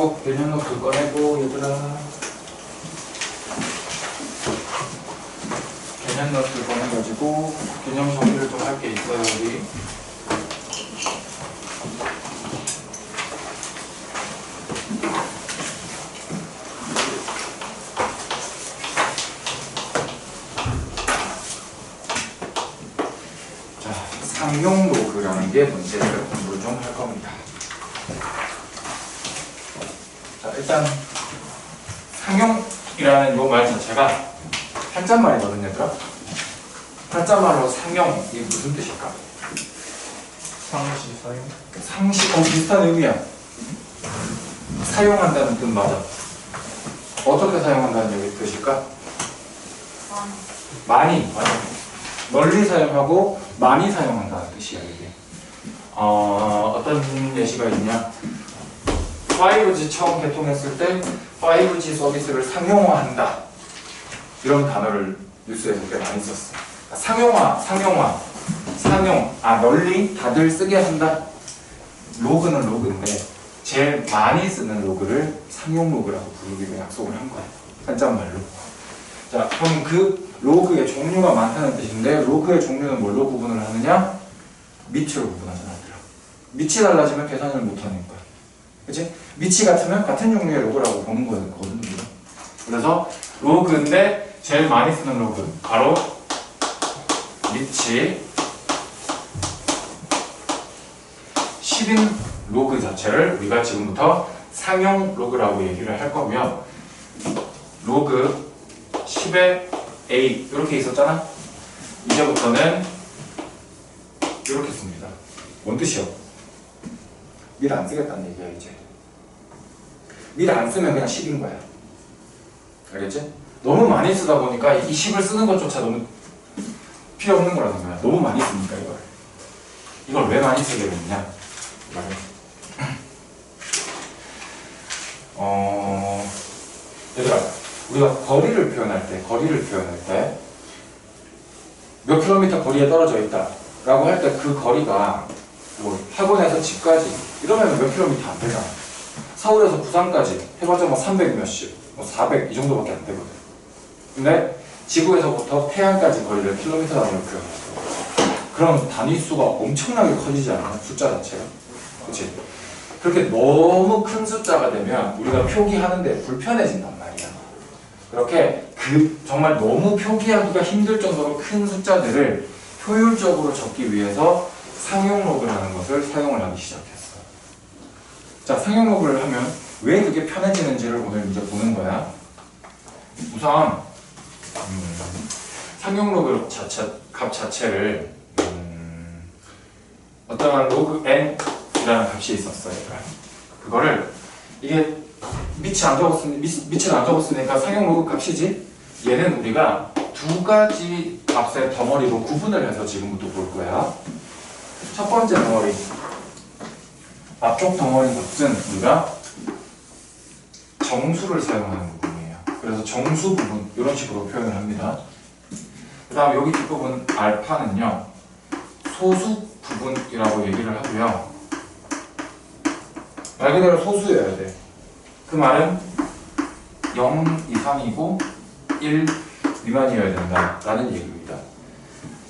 꺼내고 개념 노트 꺼내고 얘들아 개념 노트 꺼내가지고 개념 정리를 좀 할 게 있어요 우리. 상용 로그라는 게 문제를 공부를 좀 할 겁니다. 자, 일단 상용이라는 요 말 자체가 한자말이거든요, 얘들아. 한자말로 상용 이게 무슨 뜻일까? 상시 사용? 상시, 비슷한 의미야. 사용한다는 뜻 맞아. 어떻게 사용한다는 얘기 뜻일까? 많이, 맞아. 널리 사용하고 많이 사용한다는 뜻이야 이게. 어떤 예시가 있냐? 5G 처음 개통했을 때 5G 서비스를 상용화한다 이런 단어를 뉴스에서 꽤 많이 썼어. 상용, 널리 다들 쓰게 한다. 로그는 로그인데 제일 많이 쓰는 로그를 상용 로그라고 부르기로 약속을 한 거야 한자말로. 자, 그럼 그 로그의 종류가 많다는 뜻인데 로그의 종류는 뭘로 구분을 하느냐? 미치로 구분하잖아. 미치 달라지면 계산을 못하는 거야. 그치? 미치 같으면 같은 종류의 로그라고 보는 거거든요. 그래서 로그인데 제일 많이 쓰는 로그 바로 미치 10인 로그 자체를 우리가 지금부터 상용 로그라고 얘기를 할 거고요. 로그 10의 A 이렇게 있었잖아. 이제부터는 이렇게 씁니다. 뭔 뜻이요? 밀 안 쓰겠다는 얘기야 이제. 밀 안 쓰면 그냥 10인 거야. 알겠지? 너무 많이 쓰다 보니까 이 10을 쓰는 것조차 너무 필요 없는 거라는 거야. 너무 많이 쓰니까 이걸 왜 많이 쓰게 됐냐? 얘들아, 우리가 거리를 표현할 때 몇 킬로미터 거리에 떨어져 있다 라고 할 때 그 거리가 뭐 학원에서 집까지 이러면 몇 킬로미터 안 되잖아. 서울에서 부산까지 해봤자 뭐 300 몇십, 뭐 400 이 정도밖에 안 되거든. 근데 지구에서부터 태양까지 거리를 킬로미터 단위로 표현했어. 그럼 단위수가 엄청나게 커지지 않나? 숫자 자체가. 그치? 그렇게 너무 큰 숫자가 되면 우리가 표기하는데 불편해진단 말이야. 그렇게 정말 너무 표기하기가 힘들 정도로 큰 숫자들을 효율적으로 적기 위해서 상용 로그라는 것을 사용을 하기 시작했어. 자, 상용 로그를 하면 왜 그게 편해지는지를 오늘 이제 보는 거야. 우선 상용 로그 값 자체를 어떠한 로그 n이라는 값이 있었어요. 그거를 이게 밑을 안 적었으니까 상용 로그 값이지. 얘는 우리가 두 가지 값의 덩어리로 구분을 해서 지금부터 볼 거야. 첫 번째 덩어리, 앞쪽 덩어리 값은 우리가 정수를 사용하는 부분이에요. 그래서 정수 부분 이런 식으로 표현을 합니다. 그 다음 여기 뒷부분 알파는요 소수 부분이라고 얘기를 하고요. 말 그대로 소수여야 돼. 그 말은 0 이상이고 1 미만이어야 된다라는 얘기입니다.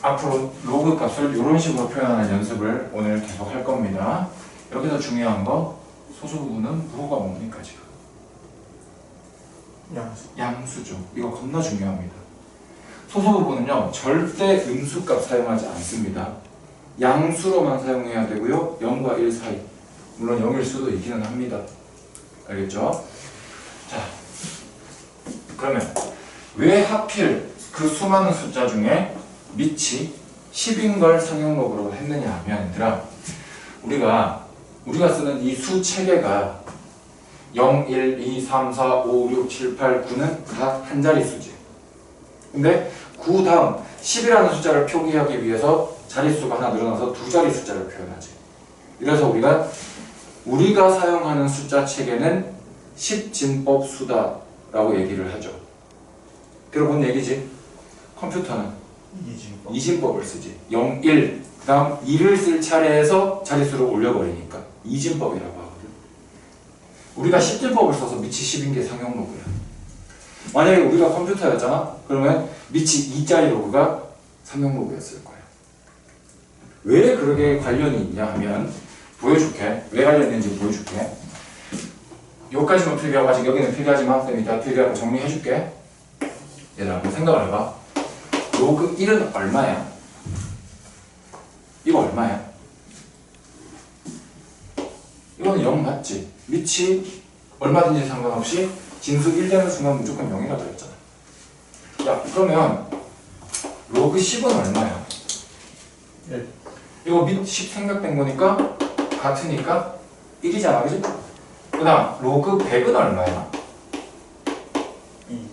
앞으로 로그 값을 이런 식으로 표현하는 연습을 오늘 계속 할 겁니다. 여기서 중요한 거 소수 부분은 부호가 뭡니까 지금? 양수죠. 이거 겁나 중요합니다. 소수 부분은요 절대 음수값 사용하지 않습니다. 양수로만 사용해야 되고요. 0과 1 사이. 물론 0일 수도 있기는 합니다. 알겠죠? 자, 그러면 왜 하필 그 수많은 숫자 중에 밑이 10인 걸 상용 로그로 했느냐 하면 얘들아, 우리가 쓰는 이 수 체계가 0, 1, 2, 3, 4, 5, 6, 7, 8, 9는 다 한 자리 수지. 근데 9 다음 10이라는 숫자를 표기하기 위해서 자릿수가 하나 늘어나서 두 자리 숫자를 표현하지. 이래서 우리가 사용하는 숫자 체계는 10진법 수다라고 얘기를 하죠. 들어본 얘기지? 컴퓨터는 이진법을 쓰지. 0, 1, 그 다음 2를 쓸 차례에서 자릿수를 올려버리니까 이진법이라고 하거든. 우리가 10진법을 써서 밑이 10인 게 상용 로그야. 만약에 우리가 컴퓨터였잖아? 그러면 밑이 2짜리 로그가 상용 로그였을 거야. 왜 그렇게 관련이 있냐 하면 보여줄게. 왜 관련있는지 보여줄게. 여기까지만 필기하고 아직 여기는 필기하지 마. 쌤이 다 필기하고 정리해줄게. 얘들아 한번 생각을 해봐. 로그 1은 얼마야? 이거 얼마야? 이거는 0 맞지? 밑이 얼마든지 상관없이 진수 1 되는 순간 무조건 0이라고 했잖아. 야 그러면 로그 10은 얼마야? 1. 이거 밑 10 생각된 거니까 같으니까 1이잖아, 그지? 그 다음 로그 100은 얼마야? 2.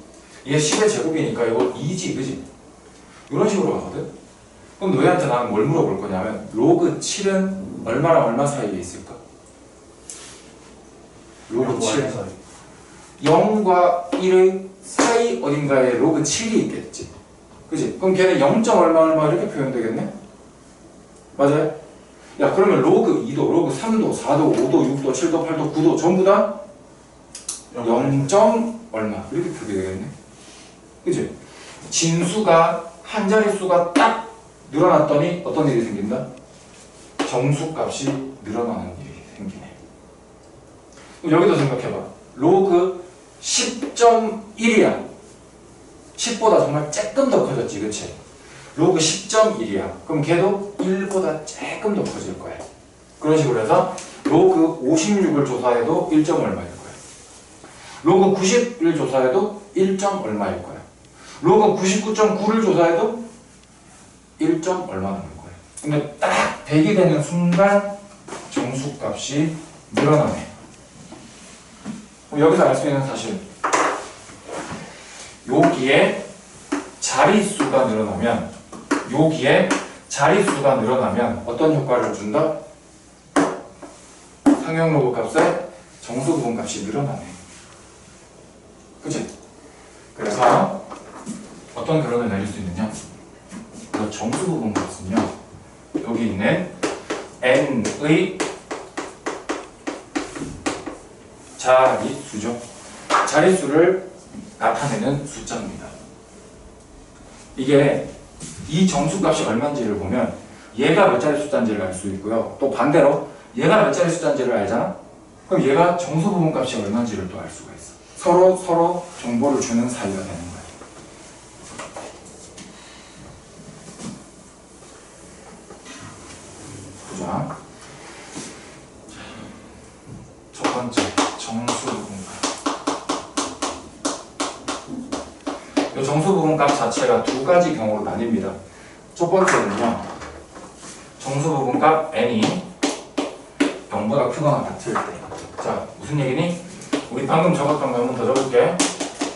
얘 10의 제곱이니까 이거 2지, 그지? 이런 식으로 가거든? 그럼 너희한테 나는 뭘 물어볼 거냐면 로그 7은 얼마랑 얼마 사이에 있을까? 로그 7 0과 1의 사이 어딘가에 로그 7이 있겠지, 그지? 그럼 걔는 0. 얼마 얼마 이렇게 표현되겠네? 맞아요? 야 그러면 로그 2도, 로그 3도, 4도, 5도, 6도, 7도, 8도, 9도 전부 다 0. 얼마 이렇게 표기되겠네? 그지? 진수가 한 자릿수가 딱 늘어났더니 어떤 일이 생긴다? 정수값이 늘어나는 일이 생기네. 그럼 여기도 생각해봐. 로그 10.1이야. 10보다 정말 조금 더 커졌지, 그치? 로그 10.1이야. 그럼 걔도 1보다 조금 더 커질 거야. 그런 식으로 해서 로그 56을 조사해도 1. 얼마일 거야. 로그 91 조사해도 1. 얼마일 거야. 로그 99.9를 조사해도 1. 얼마 나올 거야. 근데 딱 100이 되는 순간 정수값이 늘어나네. 그럼 여기서 알 수 있는 사실, 여기에 자릿수가 늘어나면, 여기에 자릿수가 늘어나면 어떤 효과를 준다? 상용 로그 값에 정수 부분 값이 늘어나네. 그치? 그래서 어떤 결론을 내릴 수 있느냐? 그 정수 부분 값은요, 여기 있는 n의 자릿수죠. 자릿수를 나타내는 숫자입니다. 이게 이 정수값이 얼마인지를 보면 얘가 몇 자리 숫자인지를 알 수 있고요. 또 반대로 얘가 몇 자리 숫자인지를 알잖아? 그럼 얘가 정수 부분 값이 얼마인지를 또 알 수가 있어. 서로 정보를 주는 사이가 되는 거야. 보자. 첫 번째, 정수 부분값. 이 정수 부분값 자체가 두 가지 경우로 나뉩니다. 첫 번째는요, 정수 부분값 n이 0보다 크거나 같을 때. 자, 무슨 얘기니? 우리 방금 적었던 거 한번 더 적을게.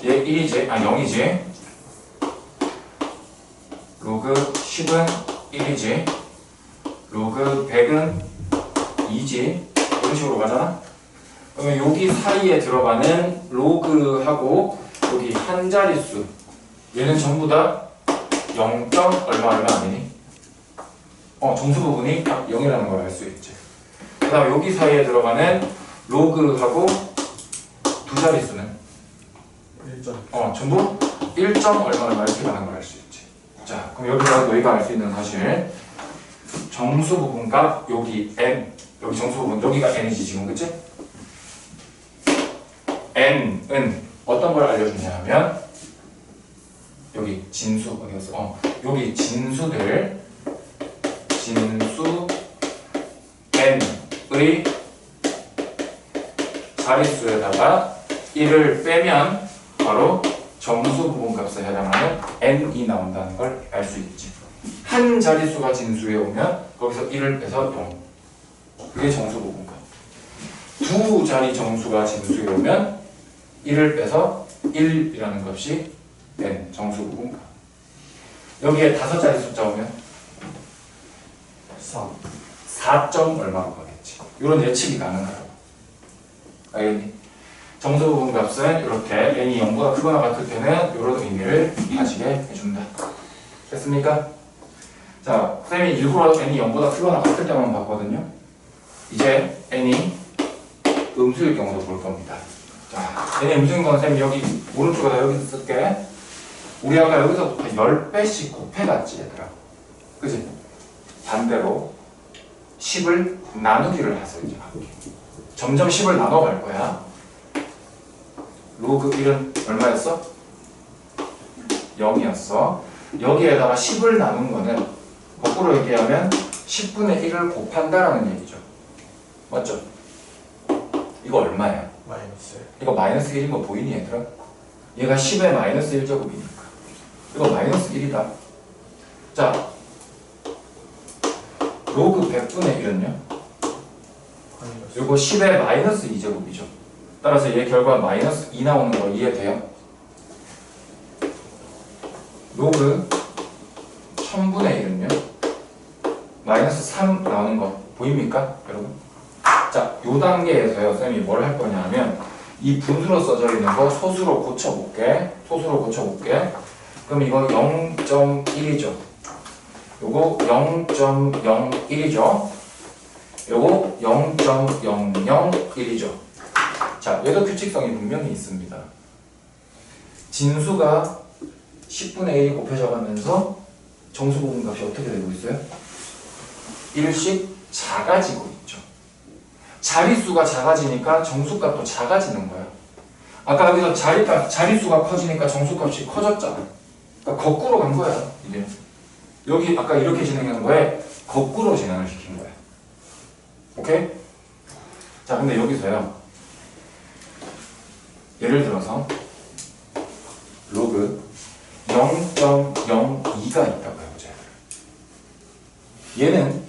얘 1이지, 0이지. 로그 10은 1이지. 로그 100은 2지. 이런 식으로 가잖아? 그러면 여기 사이에 들어가는 로그하고 여기 한 자릿수, 얘는 전부 다 0. 얼마 아니니? 정수 부분이 딱 0이라는 걸 알 수 있지. 그 다음 여기 사이에 들어가는 로그하고 두 자릿수는 1점. 전부 1. 얼마 이렇게 가는 걸 알 수 있지. 자, 그럼 여기서 너희가 알 수 있는 사실, 정수 부분값 여기 n, 여기 정수 부분 여기가 n이지 지금, 그치? n은 어떤 걸 알려주냐 하면 여기 진수 어디였어? 여기 진수들, 진수 n의 자릿수에다가 1을 빼면 바로 정수 부분값에 해당하는 n이 나온다는 걸 알 수 있지. 한 자릿수가 진수에 오면 거기서 1을 빼서 0. 그게 정수 부분값. 두 자리 정수가 진수에 오면 1을 빼서 1이라는 값이 n, 정수 부분값. 여기에 다섯 자리 숫자 오면 4. 얼마로 가겠지. 이런 예측이 가능하다고. 알겠니? 정수 부분 값은 이렇게 n이 0보다 크거나 같을 때는 이런 의미를 가지게 해준다. 됐습니까? 자, 쌤이 일부러 n이 0보다 크거나 같을 때만 봤거든요. 이제 n이 음수일 경우도 볼 겁니다. 자, 얘네 음수인 건 쌤 여기 오른쪽에다 여기 쓸게. 우리 아까 여기서부터 10배씩 곱해갔지 얘들아. 그치? 반대로 10을 나누기를 해서 이제 할게. 점점 10을 나눠갈 거야. 로그 1은 얼마였어? 0이었어. 여기에다가 10을 나눈 거는 거꾸로 얘기하면 10분의 1을 곱한다라는 얘기죠. 맞죠? 이거 얼마야? 마이너스. 이거 마이너스 1인 거 보이니 얘들아? 얘가 10의 마이너스 1제곱이니까 이거 마이너스 1이다. 자, 로그 100분의 1은요? 마이너스. 이거 10의 마이너스 2제곱이죠. 따라서 얘 결과 마이너스 2 나오는 거 이해돼요? 로그 1000분의 1은요? 마이너스 3 나오는 거 보입니까? 여러분? 자, 요 단계에서요, 쌤이 뭘 할 거냐 하면 이 분수로 써져 있는 거 소수로 고쳐볼게. 그럼 이거 0.1이죠. 요거 0.01이죠. 요거 0.001이죠. 자, 얘도 규칙성이 분명히 있습니다. 진수가 10분의 1이 곱해져가면서 정수 부분 값이 어떻게 되고 있어요? 1씩 작아지고 있죠. 자릿수가 작아지니까 정수값도 작아지는 거야. 아까 여기서 자릿수가 커지니까 정수값이 커졌잖아. 그러니까 거꾸로 간 거야, 이게. 여기 아까 이렇게 진행한 거에 거꾸로 진행을 시킨 거야. 오케이? 자, 근데 여기서요. 예를 들어서 로그 0.02가 있다고 해보자. 얘는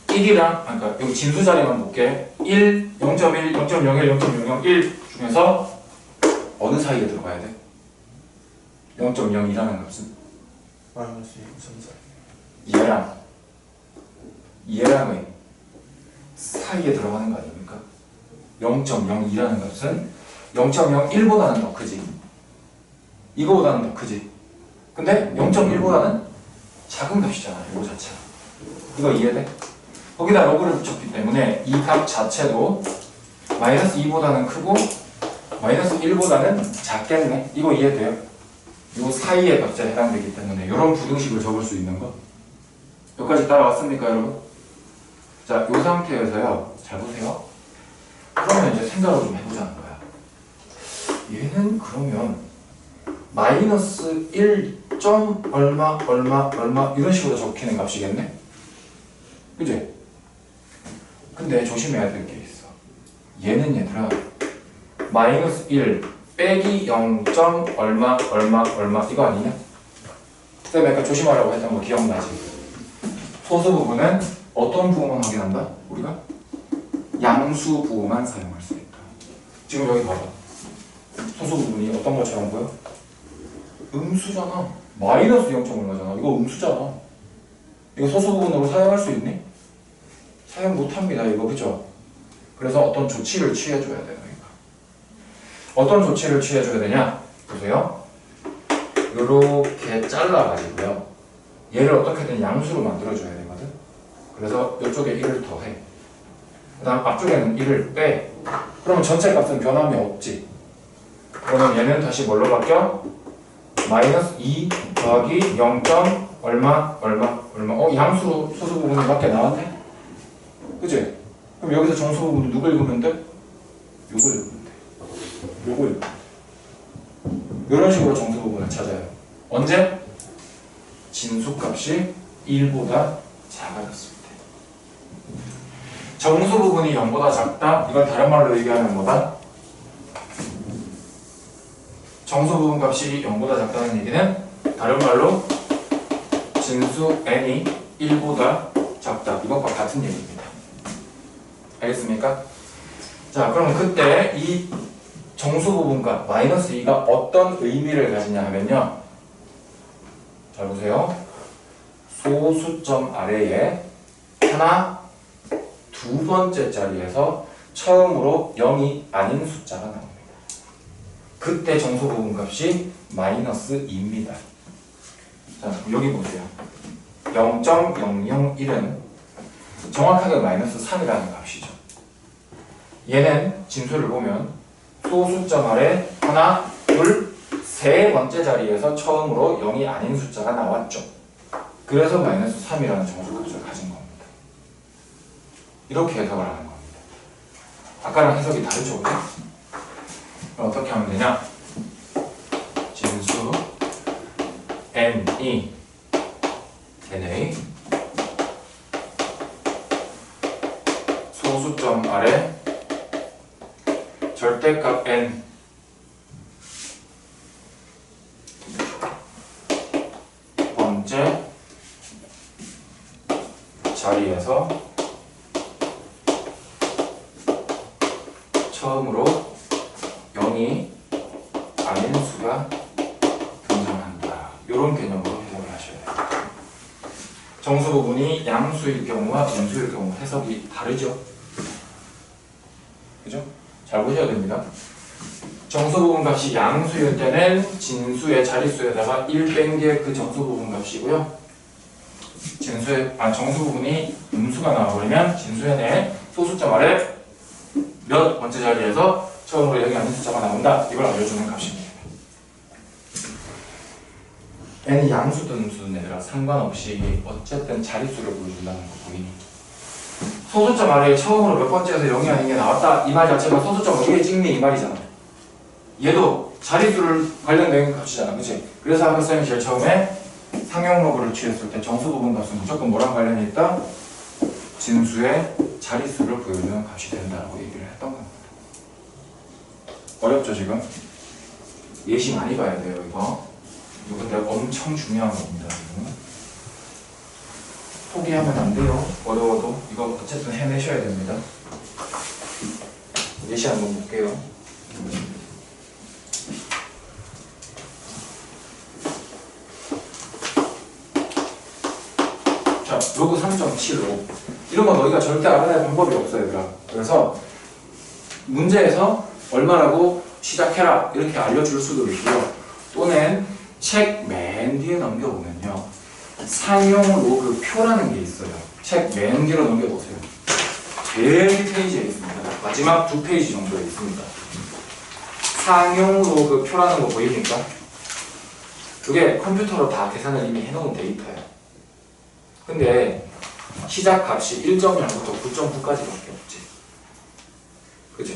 1이랑, 그러니까 여기 진수 자리만 볼게. 1, 0.1, 0.01, 0.001 중에서 어느 사이에 들어가야 돼? 0.02라는 값은? 마이너스 2.4. 얘랑의 사이에 들어가는 거 아닙니까? 0.02라는 값은 0.01보다는 더 크지. 이거보다는 더 크지. 근데 0.1보다는 작은 값이잖아, 이거 자체가. 이거 이해돼? 거기다 로그를 붙였기 때문에 이 값 자체도 마이너스 2보다는 크고 마이너스 1보다는 작겠네. 이거 이해돼요? 이 사이의 값에 해당되기 때문에 이런 부등식을 적을 수 있는 거. 여기까지 따라왔습니까, 여러분? 자, 이 상태에서요. 잘 보세요. 그러면 이제 생각을 좀 해보자는 거야. 얘는 그러면 마이너스 1. 얼마 이런 식으로 적히는 값이겠네? 그치? 근데 조심해야 될 게 있어. 얘는 얘들아 마이너스 1 빼기 0. 얼마 이거 아니냐? 쌤 아까 조심하라고 했던 거 기억나지? 소수 부분은 어떤 부호만 확인한다? 우리가? 양수 부호만 사용할 수 있다. 지금 여기 봐봐. 소수 부분이 어떤 것처럼 보여? 음수잖아. 마이너스 0. 얼마잖아. 이거 음수잖아. 이거 소수 부분으로 사용할 수 있니? 사용 못합니다. 이거 그죠? 그래서 어떤 조치를 취해줘야 돼요. 그러니까. 어떤 조치를 취해줘야 되냐? 보세요. 요렇게 잘라가지고요. 얘를 어떻게든 양수로 만들어줘야 되거든. 그래서 이쪽에 1을 더해. 그 다음 앞쪽에는 1을 빼. 그러면 전체 값은 변함이 없지. 그러면 얘는 다시 뭘로 바뀌어? 마이너스 2 더하기 0. 얼마. 양수로 소수 부분이 밖에 나왔네? 그치? 그럼 여기서 정수 부분 누굴 읽으면 돼? 요걸 읽으면 돼. 요걸 읽으면 돼. 이런 식으로 정수 부분을 찾아요. 언제? 진수값이 1보다 작아졌을 때. 정수 부분이 0보다 작다? 이건 다른 말로 얘기하면 뭐다? 정수 부분 값이 0보다 작다는 얘기는 다른 말로 진수 n이 1보다 작다. 이것과 같은 얘기입니다. 알겠습니까? 자, 그럼 그때 이 정수 부분과 마이너스 2가 어떤 의미를 가지냐 하면요. 잘 보세요. 소수점 아래에 하나, 두 번째 자리에서 처음으로 0이 아닌 숫자가 나옵니다. 그때 정수 부분 값이 마이너스 2입니다. 자, 여기 보세요. 0.001은 정확하게 마이너스 3이라는 값이죠. 얘는 진수를 보면 소수점 아래 하나, 둘, 세 번째 자리에서 처음으로 0이 아닌 숫자가 나왔죠. 그래서 마이너스 3이라는 정수값을 가진 겁니다. 이렇게 해석을 하는 겁니다. 아까랑 해석이 다르죠? 그럼 어떻게 하면 되냐? 진수 n이 n의 소수점 아래 절대값 n 번째 자리에서 처음으로 0이 아닌 수가 등장한다. 이런 개념으로 해석을 하셔야 돼요. 정수 부분이 양수일 경우와 분수일 경우 해석이 다르죠. 그죠? 잘 보셔야 됩니다. 정수 부분 값이 양수일 때는 진수의 자릿수에다가 1 뺀 게 그 정수 부분 값이고요. 정수 부분이 음수가 나와버리면 진수의 내 소수점 아래 몇 번째 자리에서 처음으로 0이 아닌 숫자가 나온다. 이걸 알려주는 값입니다. n이 양수든 음수든 얘들아 상관없이 어쨌든 자릿수를 보여준다는 거 보이니? 소수점 아래에 처음으로 몇 번째에서 0이 아닌 게 나왔다. 이 말 자체가 소수점 어디에 찍니? 이 말이잖아. 얘도 자릿수를 관련된 값이잖아. 그치? 그래서 아까 쌤이 제일 처음에 상용 로그를 취했을 때 정수 부분 값은 무조건 뭐랑 관련이 있다? 진수의 자릿수를 보여주는 값이 된다고 얘기를 했던 겁니다. 어렵죠 지금? 예시 많이 봐야 돼요 이거. 이거 근데 엄청 중요한 겁니다. 이거. 포기하면 안 돼요. 어려워도 이거 어쨌든 해내셔야 됩니다. 예시 한번 볼게요. 자, 로그 3.75 이런 거 너희가 절대 알아낼 방법이 없어요 얘들아. 그래서 문제에서 얼마라고 시작해라 이렇게 알려줄 수도 있고요. 또는 책 맨 뒤에 넘겨보면요 상용 로그 표라는 게 있어요. 책 맨 뒤로 넘겨보세요. 제일 페이지에 있습니다. 마지막 2페이지 정도에 있습니다. 상용 로그 표라는 거 보입니까? 그게 컴퓨터로 다 계산을 이미 해놓은 데이터예요. 근데 시작값이 1.0부터 9.9까지밖에 없지. 그죠?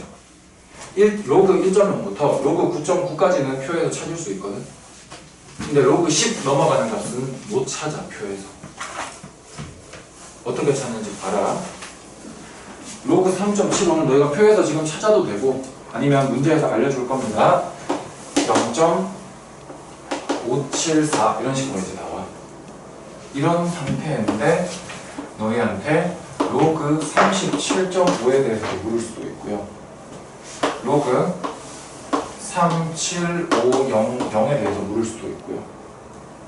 로그 1.0부터 로그 9.9까지는 표에서 찾을 수 있거든. 근데 로그 10 넘어가는 값은 못 찾아 표에서. 어떻게 찾는지 봐라. 로그 3.75는 너희가 표에서 지금 찾아도 되고 아니면 문제에서 알려줄 겁니다. 0.574 이런 식으로 이제 나와. 이런 상태인데 너희한테 로그 37.5에 대해서도 물을 수도 있고요. 로그 37500에 대해서 물을 수도 있고요.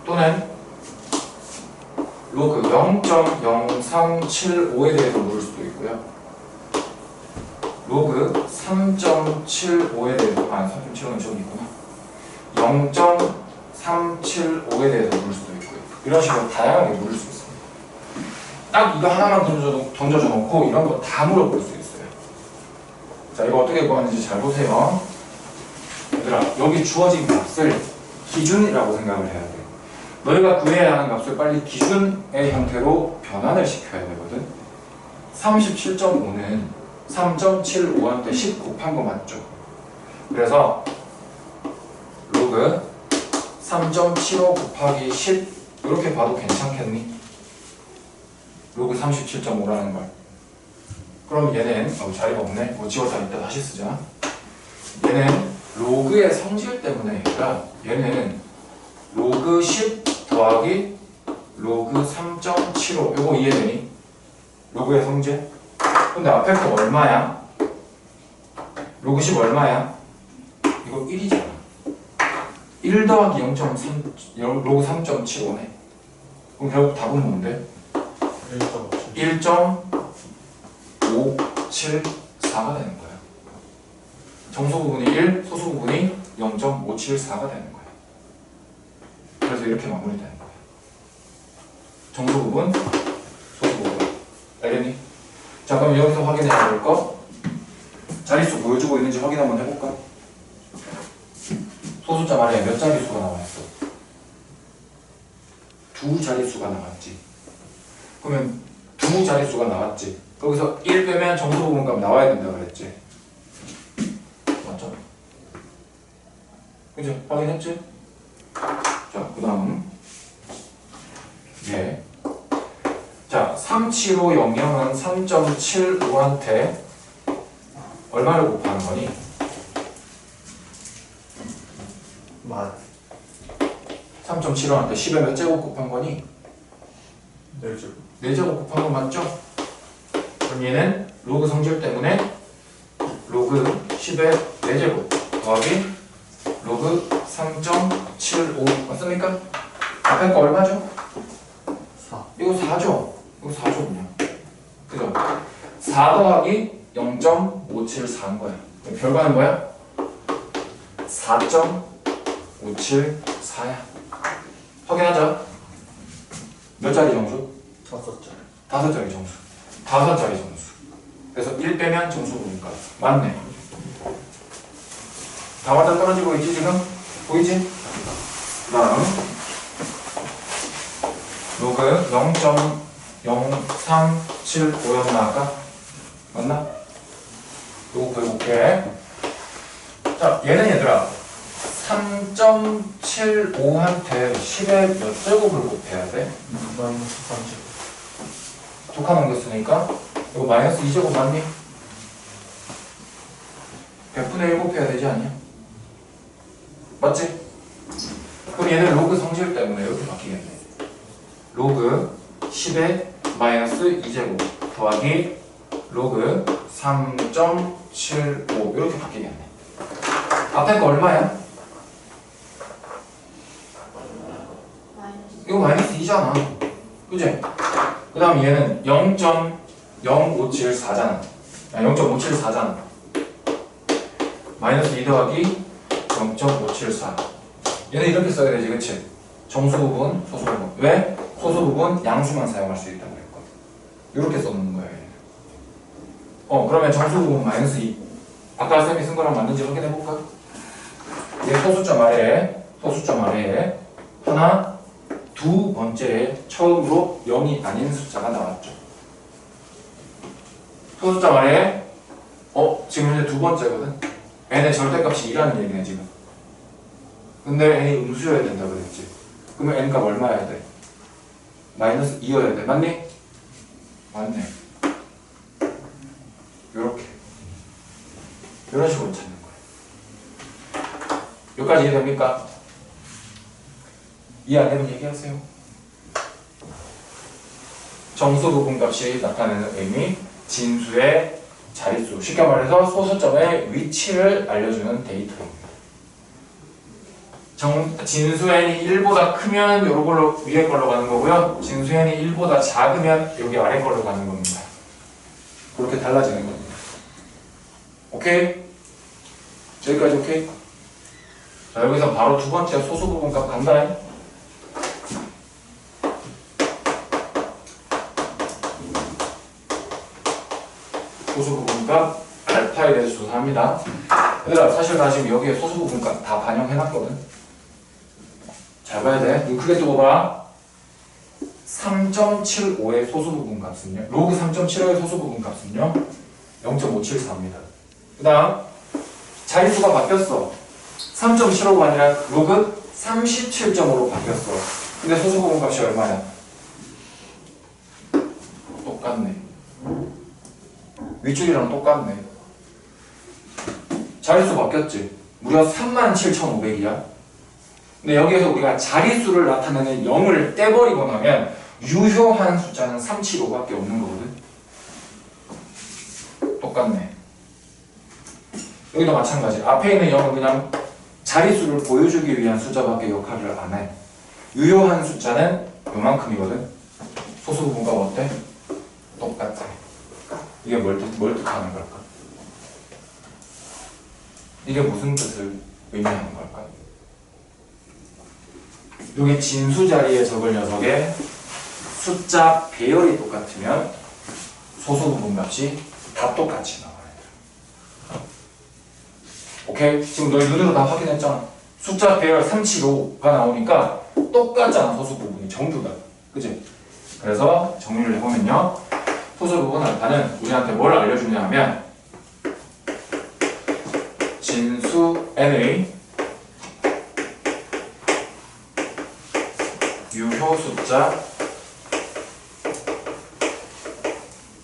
또는 로그 0.0375에 대해서 물을 수도 있고요. 로그 3.75에 대해서 3.75는 저기 있구나. 0.375에 대해서 물을 수도 있고요. 이런 식으로 다양하게 물을 수 있습니다. 딱 이거 하나만 던져줘 놓고 이런 거 다 물어볼 수 있어요. 자, 이거 어떻게 구하는지 잘 보세요. 얘들아, 여기 주어진 값을 기준이라고 생각을 해야 돼. 너희가 구해야 하는 값을 빨리 기준의 형태로 변환을 시켜야 되거든. 37.5는 3.75한테 10 곱한 거 맞죠? 그래서 로그 3.75 곱하기 10 이렇게 봐도 괜찮겠니? 로그 37.5라는 걸. 그럼 얘는 자리가 없네. 뭐 지웠다 이따 다시 쓰자. 얘는 로그의 성질 때문에 아니라 얘는 로그 10 더하기 로그 3.75 요거 이해되니? 로그의 성질? 근데 앞에 거 얼마야? 로그 10 얼마야? 이거 1이잖아. 1 더하기 0.3 로그 3.75네. 그럼 결국 답은 뭔데? 1.574가 되는 거야. 정수 부분이 1, 소수 부분이 0.574가 되는 거야. 그래서 이렇게 마무리되는 거야. 정수 부분, 소수 부분. 알겠니? 자, 그럼 여기서 확인해야 될 거. 자릿수 보여주고 있는지 확인 한번 해볼까? 소수점 아래에 몇 자릿수가 나와 있어? 두 자릿수가 나왔지. 그러면 두 자릿수가 나왔지. 거기서 1 빼면 정수 부분값 나와야 된다 그랬지. 맞죠? 그죠? 확인했지? 자, 그 다음 예. 자, 37500은 3.75한테 얼마를 곱하는 거니? 만 3.75한테 10에 몇 제곱 곱한 거니? 4제곱 4제곱 곱한 거 맞죠? 그럼 얘는 로그 성질 때문에 로그 10의 4제곱 더하기 로그 3.75 맞습니까? 앞에 거 얼마죠? 4 이거 4죠? 이거 4죠 그냥. 그죠? 4 더하기 0.574인 거야. 그럼 결과는 뭐야? 4.574야. 확인하자. 몇 자리 정수? 5자리 5자리 정수. 5자리 정수. 그래서 1 빼면 정수 보니까 맞네. 다 맞아 떨어지고 있지 지금? 보이지? 그 다음 로그 0.0375였나 아까? 맞나? 요거 보여볼게. 자, 얘는 얘들아 3.75한테 10에 몇 제곱을 곱해야 돼? 마이너스 3제곱 두 칸 옮겼으니까 이거 마이너스 2제곱 맞니? 100분의 1 곱해야 되지 않냐? 맞지? 그럼 얘는 로그 성질 때문에 이렇게 바뀌겠네. 로그 10에 마이너스 2제곱 더하기 로그 3.75 이렇게 바뀌겠네. 앞에 거 얼마야? 이거 마이너스 2잖아. 그지? 그 다음 얘는 0.0574잖아. 0.574잖아. 마이너스 2 더하기 0.574. 얘는 이렇게 써야 되지, 그치? 정수 부분, 소수 부분. 왜? 소수 부분 양수만 사용할 수 있다고 그랬거든. 이렇게 써놓는 거야, 얘는. 그러면 정수 부분 마이너스 2. 아까 쌤이 쓴 거랑 맞는지 확인해볼까? 얘 소수점 아래에 하나, 두 번째에 처음으로 0이 아닌 숫자가 나왔죠. 소수점 아래에 지금 현재 두 번째거든. n의 절대값이 2라는 얘기네 지금. 근데 n이 음수여야 된다 그랬지. 그러면 n 값 얼마여야 돼? 마이너스 2여야 돼. 맞니? 맞네. 요렇게 이런 식으로 찾는 거예요. 여기까지 이해됩니까? 이해 안 되면 얘기하세요. 정수 부분값이 나타내는 의미, 진수의 자릿수, 쉽게 말해서 소수점의 위치를 알려주는 데이터입니다. 진수 n이 1보다 크면 요런 걸로 위에 걸로 가는 거고요. 진수 n이 1보다 작으면 여기 아래 걸로 가는 겁니다. 그렇게 달라지는 겁니다. 오케이? 여기까지 오케이? 자, 여기서 바로 두 번째 소수 부분값 간다. 소수 부분값 알파에 대해서 조사합니다. 얘들아, 사실 나 지금 여기에 소수 부분값 다 반영해놨거든. 잘 봐야 돼. 눈 크게 뜨고 봐. 3.75의 소수 부분값은요. 로그 3.75의 소수 부분값은요. 0.574입니다. 그 다음 자릿수가 바뀌었어. 3.75가 아니라 로그 37.5로 바뀌었어. 근데 소수 부분값이 얼마야? 똑같네. 윗줄이랑 똑같네. 자릿수 바뀌었지? 무려 37,500이야. 근데 여기에서 우리가 자릿수를 나타내는 0을 떼버리고 나면 유효한 숫자는 375밖에 없는 거거든. 똑같네. 여기도 마찬가지. 앞에 있는 0은 그냥 자릿수를 보여주기 위한 숫자밖에 역할을 안 해. 유효한 숫자는 요만큼이거든. 소수 부분값 어때? 똑같아. 이게 뭘 뜻하는 걸까? 이게 무슨 뜻을 의미하는 걸까? 여기 진수 자리에 적을 녀석의 숫자 배열이 똑같으면 소수 부분값이 다 똑같이 나와요. 오케이? 지금 너희 눈으로 다 확인했잖아. 숫자 배열 375가 나오니까 똑같잖아. 소수 부분이 전부 다. 그치? 그래서 정리를 해보면요. 소수 부분 알파는 우리한테 뭘 알려주냐 하면 진수 n의 유효 숫자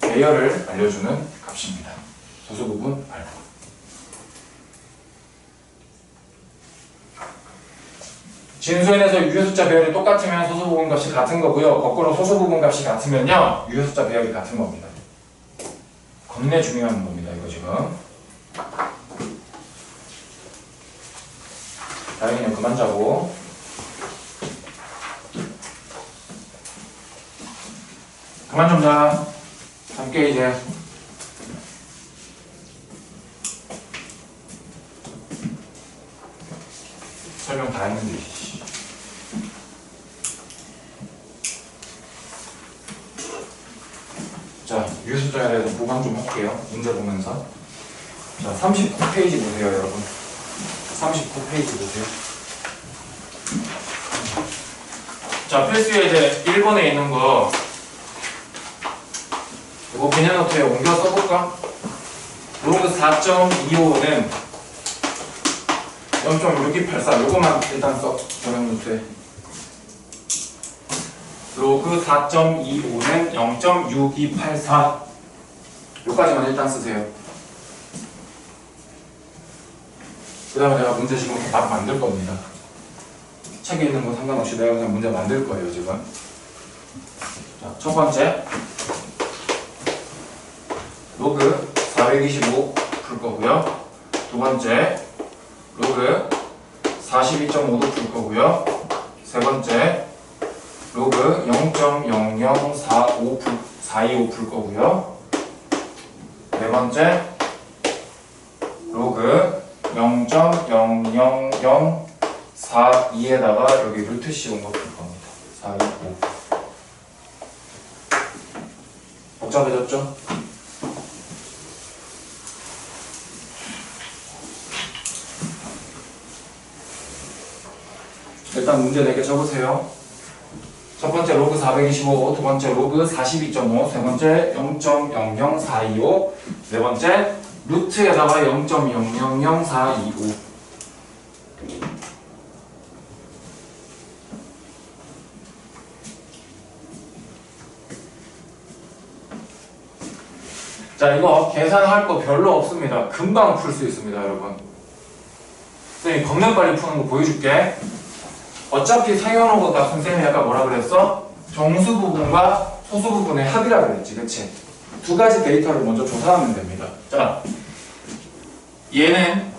배열을 알려주는 값입니다. 소수 부분 알파. 진수n에서 유효 숫자 배열이 똑같으면 소수 부분 값이 같은 거고요. 거꾸로 소수 부분 값이 같으면요 유효 숫자 배열이 같은 겁니다. 겁내 중요한 겁니다. 이거 지금. 다행이네. 그만 자고. 그만 좀 자. 함께 이제. 설명 다 했는데. 자, 유효숫자에 대해서 보강 좀 할게요. 문제 보면서. 자, 39페이지 보세요, 여러분. 39페이지 보세요. 자, 필수에 이제 1번에 있는 거 이거 그냥 노트에 옮겨 써볼까? 로그 4.25는 0.6284 요거만 일단 써. 전형 노트에 로그 4.25는 0.6284 요까지만 일단 쓰세요. 그 다음에 내가 문제 지금 막 만들 겁니다. 책에 있는 거 상관없이 내가 그냥 문제 만들 거예요, 지금. 자, 첫 번째. 로그 425 풀 거고요. 두 번째. 로그 42.5도 풀 거고요. 세 번째. 로그 0.0045 풀 거고요. 네 번째. 로그 0.00042에다가 여기 루트 씌운 거 풀 겁니다. 425. 복잡해졌죠? 일단 문제 4개 적으세요. 첫 번째 로그 425, 두 번째 로그 42.5, 세 번째 0.00425, 네 번째 루트에다가 0.000425. 자, 이거 계산할 거 별로 없습니다. 금방 풀 수 있습니다, 여러분. 선생님 겁나 빨리 푸는 거 보여줄게. 어차피 상현호가 선생님이 아까 뭐라 그랬어? 정수 부분과 소수 부분의 합이라 그랬지, 그치? 두 가지 데이터를 먼저 조사하면 됩니다. 자, 얘는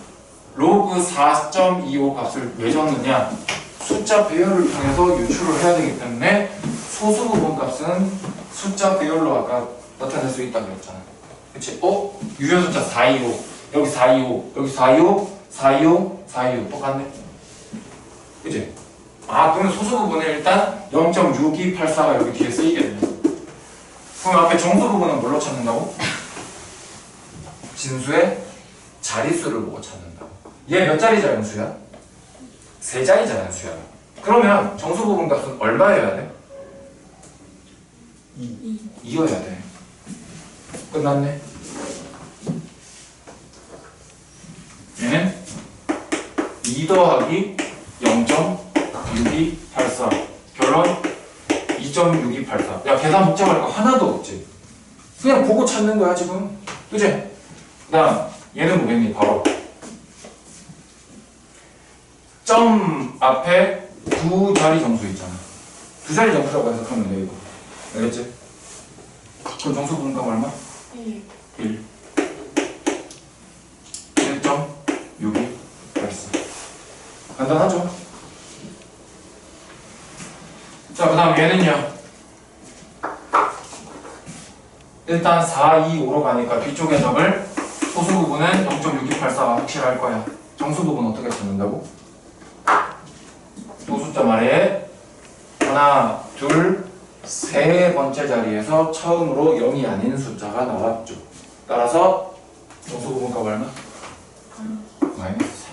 로그 4.25 값을 왜 줬느냐? 숫자 배열을 통해서 유출을 해야 되기 때문에 소수 부분 값은 숫자 배열로 아까 나타낼 수 있다고 그랬잖아. 그치? 유효 숫자 425, 여기 425, 여기 425, 425, 425 똑같네. 그치? 아, 그러면 소수 부분에 일단 0.6284가 여기 뒤에 쓰이겠네. 그럼 앞에 정수 부분은 뭘로 찾는다고? 진수의 자릿수를 보고 찾는다고. 얘 몇 자리 자연수야? 3자리 자연수야. 그러면 정수 부분 값은 얼마여야 돼? 2여야 돼. 끝났네. 얘는 2 더하기 0.6284. 결론 2.6284. 야, 계산 복잡할 거 하나도 없지. 그냥 보고 찾는 거야 지금. 그치? 그 다음 얘는 뭐겠니? 바로 점 앞에 두 자리 정수 있잖아. 두 자리 정수라고 해석하면 돼 이거. 알겠지? 그럼 정수 분값 얼마? 1. 1.6284. 간단하죠? 자, 그 다음 얘는요. 일단 4, 2, 5로 가니까 뒤쪽에 적을 소수 부분은 0.6284가 확실할 거야. 정수 부분 어떻게 찾는다고? 두 숫자 말에 하나, 둘, 세 번째 자리에서 처음으로 0이 아닌 숫자가 나왔죠. 따라서 정수 부분값 얼마? 마이너스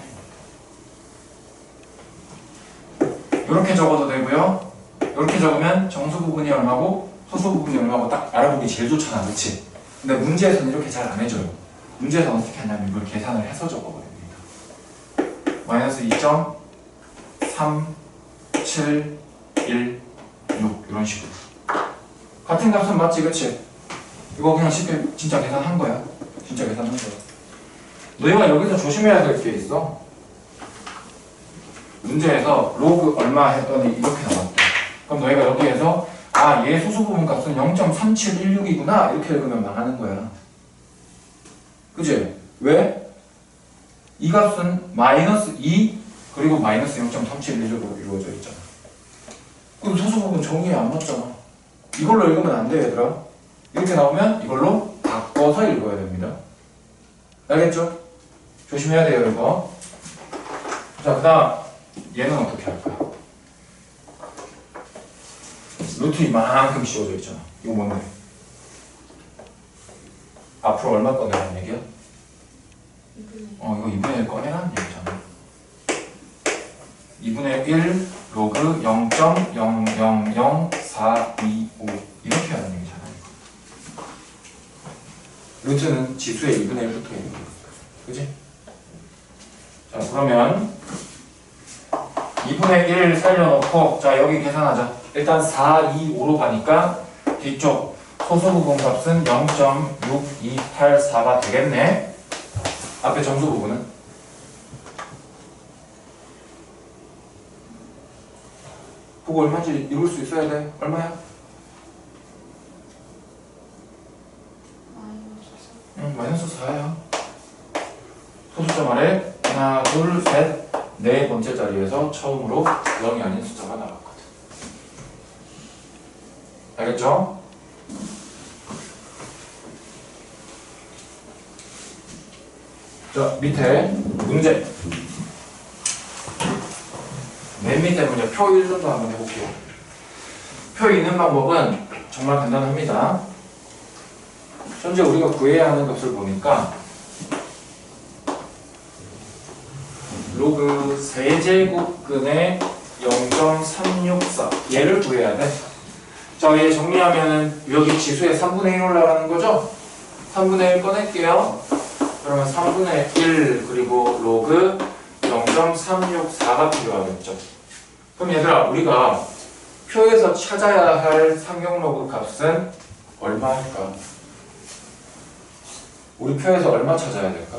3입니다. 이렇게 적어도 되고요. 이렇게 적으면 정수 부분이 얼마고 소수 부분이 얼마고 딱 알아보기 제일 좋잖아, 그렇지? 근데 문제에서는 이렇게 잘 안 해줘요. 문제에서 어떻게 하냐면 이걸 계산을 해서 적어버립니다. 마이너스 2.371 6 이런 식으로 같은 값은 맞지, 그치? 이거 그냥 쉽게 진짜 계산한 거야. 진짜 계산한 거야. 너희가 여기서 조심해야 될 게 있어. 문제에서 로그 얼마 했더니 이렇게 나왔대. 그럼 너희가 여기에서 아, 얘 소수 부분 값은 0.3716이구나 이렇게 읽으면 망하는 거야. 그치? 왜? 이 값은 마이너스 2 그리고 마이너스 0.3716으로 이루어져 있잖아. 그럼 소수 부분 정의에 안 맞잖아. 이걸로 읽으면 안 돼, 얘들아. 이렇게 나오면 이걸로 바꿔서 읽어야 됩니다. 알겠죠? 조심해야 돼요, 이거. 자, 그 다음 얘는 어떻게 할까? 루트 이만큼 씌워져 있잖아. 이거 뭔데? 앞으로 얼마 꺼내라는 얘기야? 이거 2분의 1 꺼내라는 얘기잖아. 2분의 1 로그 0.000425 이렇게 하는 얘기잖아. 루트는 지수의 2분의 1부터 있는 거니까. 그지? 자, 그러면 2분의 1 살려놓고 자, 여기 계산하자. 일단 4, 2, 5로 가니까 뒤쪽 소수 부분 값은 0.6284가 되겠네. 앞에 정수 부분은 그거 얼마인지 이룰 수 있어야 돼. 얼마야? 마이너스 4야. 소수점 아래 하나, 둘, 셋, 네 번째 자리에서 처음으로 0이 아닌 숫자가 나왔거든. 알겠죠? 자, 밑에 문제. 맨 밑에 문제 표 1도 한번 해볼게요. 표 있는 방법은 정말 간단합니다. 현재 우리가 구해야 하는 값을 보니까 로그 세제곱근의 0.364 얘를 구해야 돼. 자, 얘 정리하면은 여기 지수에 3분의 1 올라가는 거죠? 3분의 1 꺼낼게요. 그러면 3분의 1 그리고 로그 0.364가 필요하겠죠. 그럼 얘들아, 우리가 표에서 찾아야 할 상경로그 값은 얼마일까? 우리 표에서 얼마 찾아야 될까?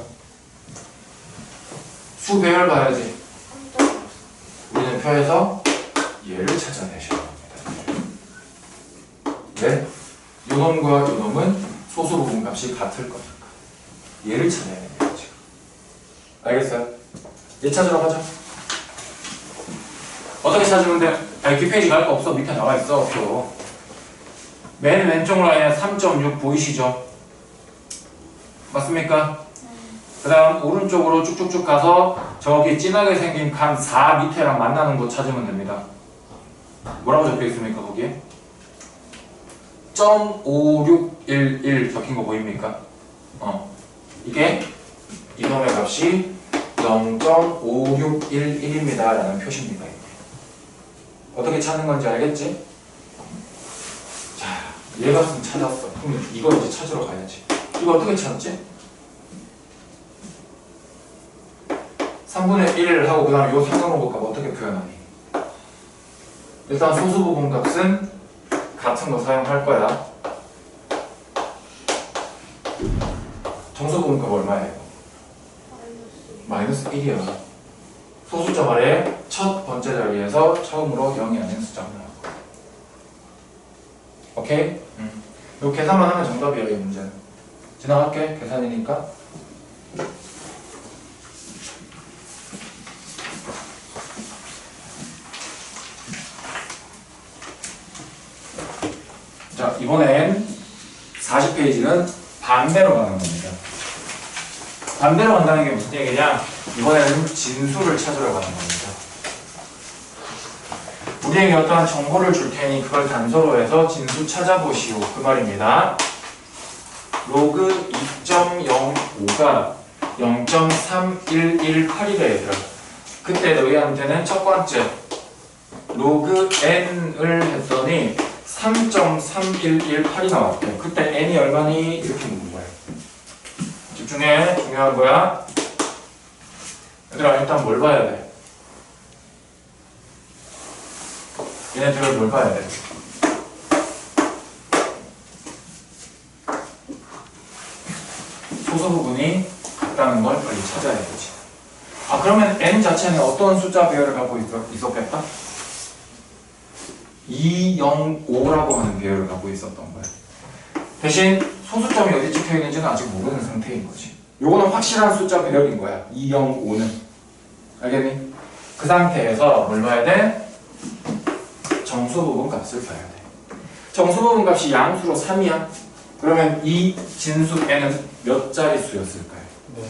수 배열 봐야지. 우리는 표에서 얘를 찾아내셔야 합니다. 왜? 요놈과 요놈은 소수 부분 값이 같을 거니까. 얘를 찾아야 됩니다, 지금. 알겠어요? 얘 찾으러 가자. 어떻게 찾으면 돼? 뒷페이지 갈 거 없어. 밑에 나와 있어. 표. 맨 왼쪽 라인에 3.6 보이시죠? 맞습니까? 그 다음 오른쪽으로 쭉쭉쭉 가서 저기 진하게 생긴 칸 4 밑에랑 만나는 곳 찾으면 됩니다. 뭐라고 적혀 있습니까, 거기에? 0.5611 적힌 거 보입니까? 이게 이놈의 값이 0.5611입니다 라는 표시입니다. 어떻게 찾는 건지 알겠지? 자, 얘 값은 찾았어. 그럼 이거 이제 찾으러 가야지. 이거 어떻게 찾았지? 3분의 1을 하고 그 다음에 요 상관호그 값 어떻게 표현하니? 일단 소수 부분 값은 같은 거 사용할 거야. 정수 부분 값 얼마예요? 마이너스 1이야. 소수점 아래 첫 번째 자리에서 처음으로 0이 아닌 숫자가 나올 거야. 오케이? 요 계산만 하면 정답이야, 이 문제는. 지나갈게. 계산이니까. 자, 이번엔 40페이지는 반대로 가는 겁니다. 반대로 간다는 게 무슨 얘기냐? 이번에는 진수를 찾으러 가는 겁니다. 우리에게 어떠한 정보를 줄 테니 그걸 단서로 해서 진수 찾아보시오. 그 말입니다. 로그 2.05가 0.3118이래 얘들아. 그때 너희한테는 첫 번째 로그 n을 했더니 3.3118이 나왔대. 그때 n이 얼마니? 이렇게 묻는 거야. 집중해. 중요한 거야. 얘들아 일단 뭘 봐야 돼? 얘네들을 뭘 봐야 돼? 소수 부분이 같다는 걸 빨리 찾아야 되지. 아 그러면 n 자체는 어떤 숫자 배열을 갖고 있었겠다? 205라고 하는 배열을 갖고 있었던 거야. 대신 소수점이 어디 찍혀 있는지는 아직 모르는 상태인 거지. 요거는 확실한 숫자 배열인 거야. 205는. 알겠니? 그 상태에서 뭘 봐야 돼? 정수 부분 값을 봐야 돼. 정수 부분 값이 양수로 3이야. 그러면 이 진수 n은 몇 자릿수였을까요?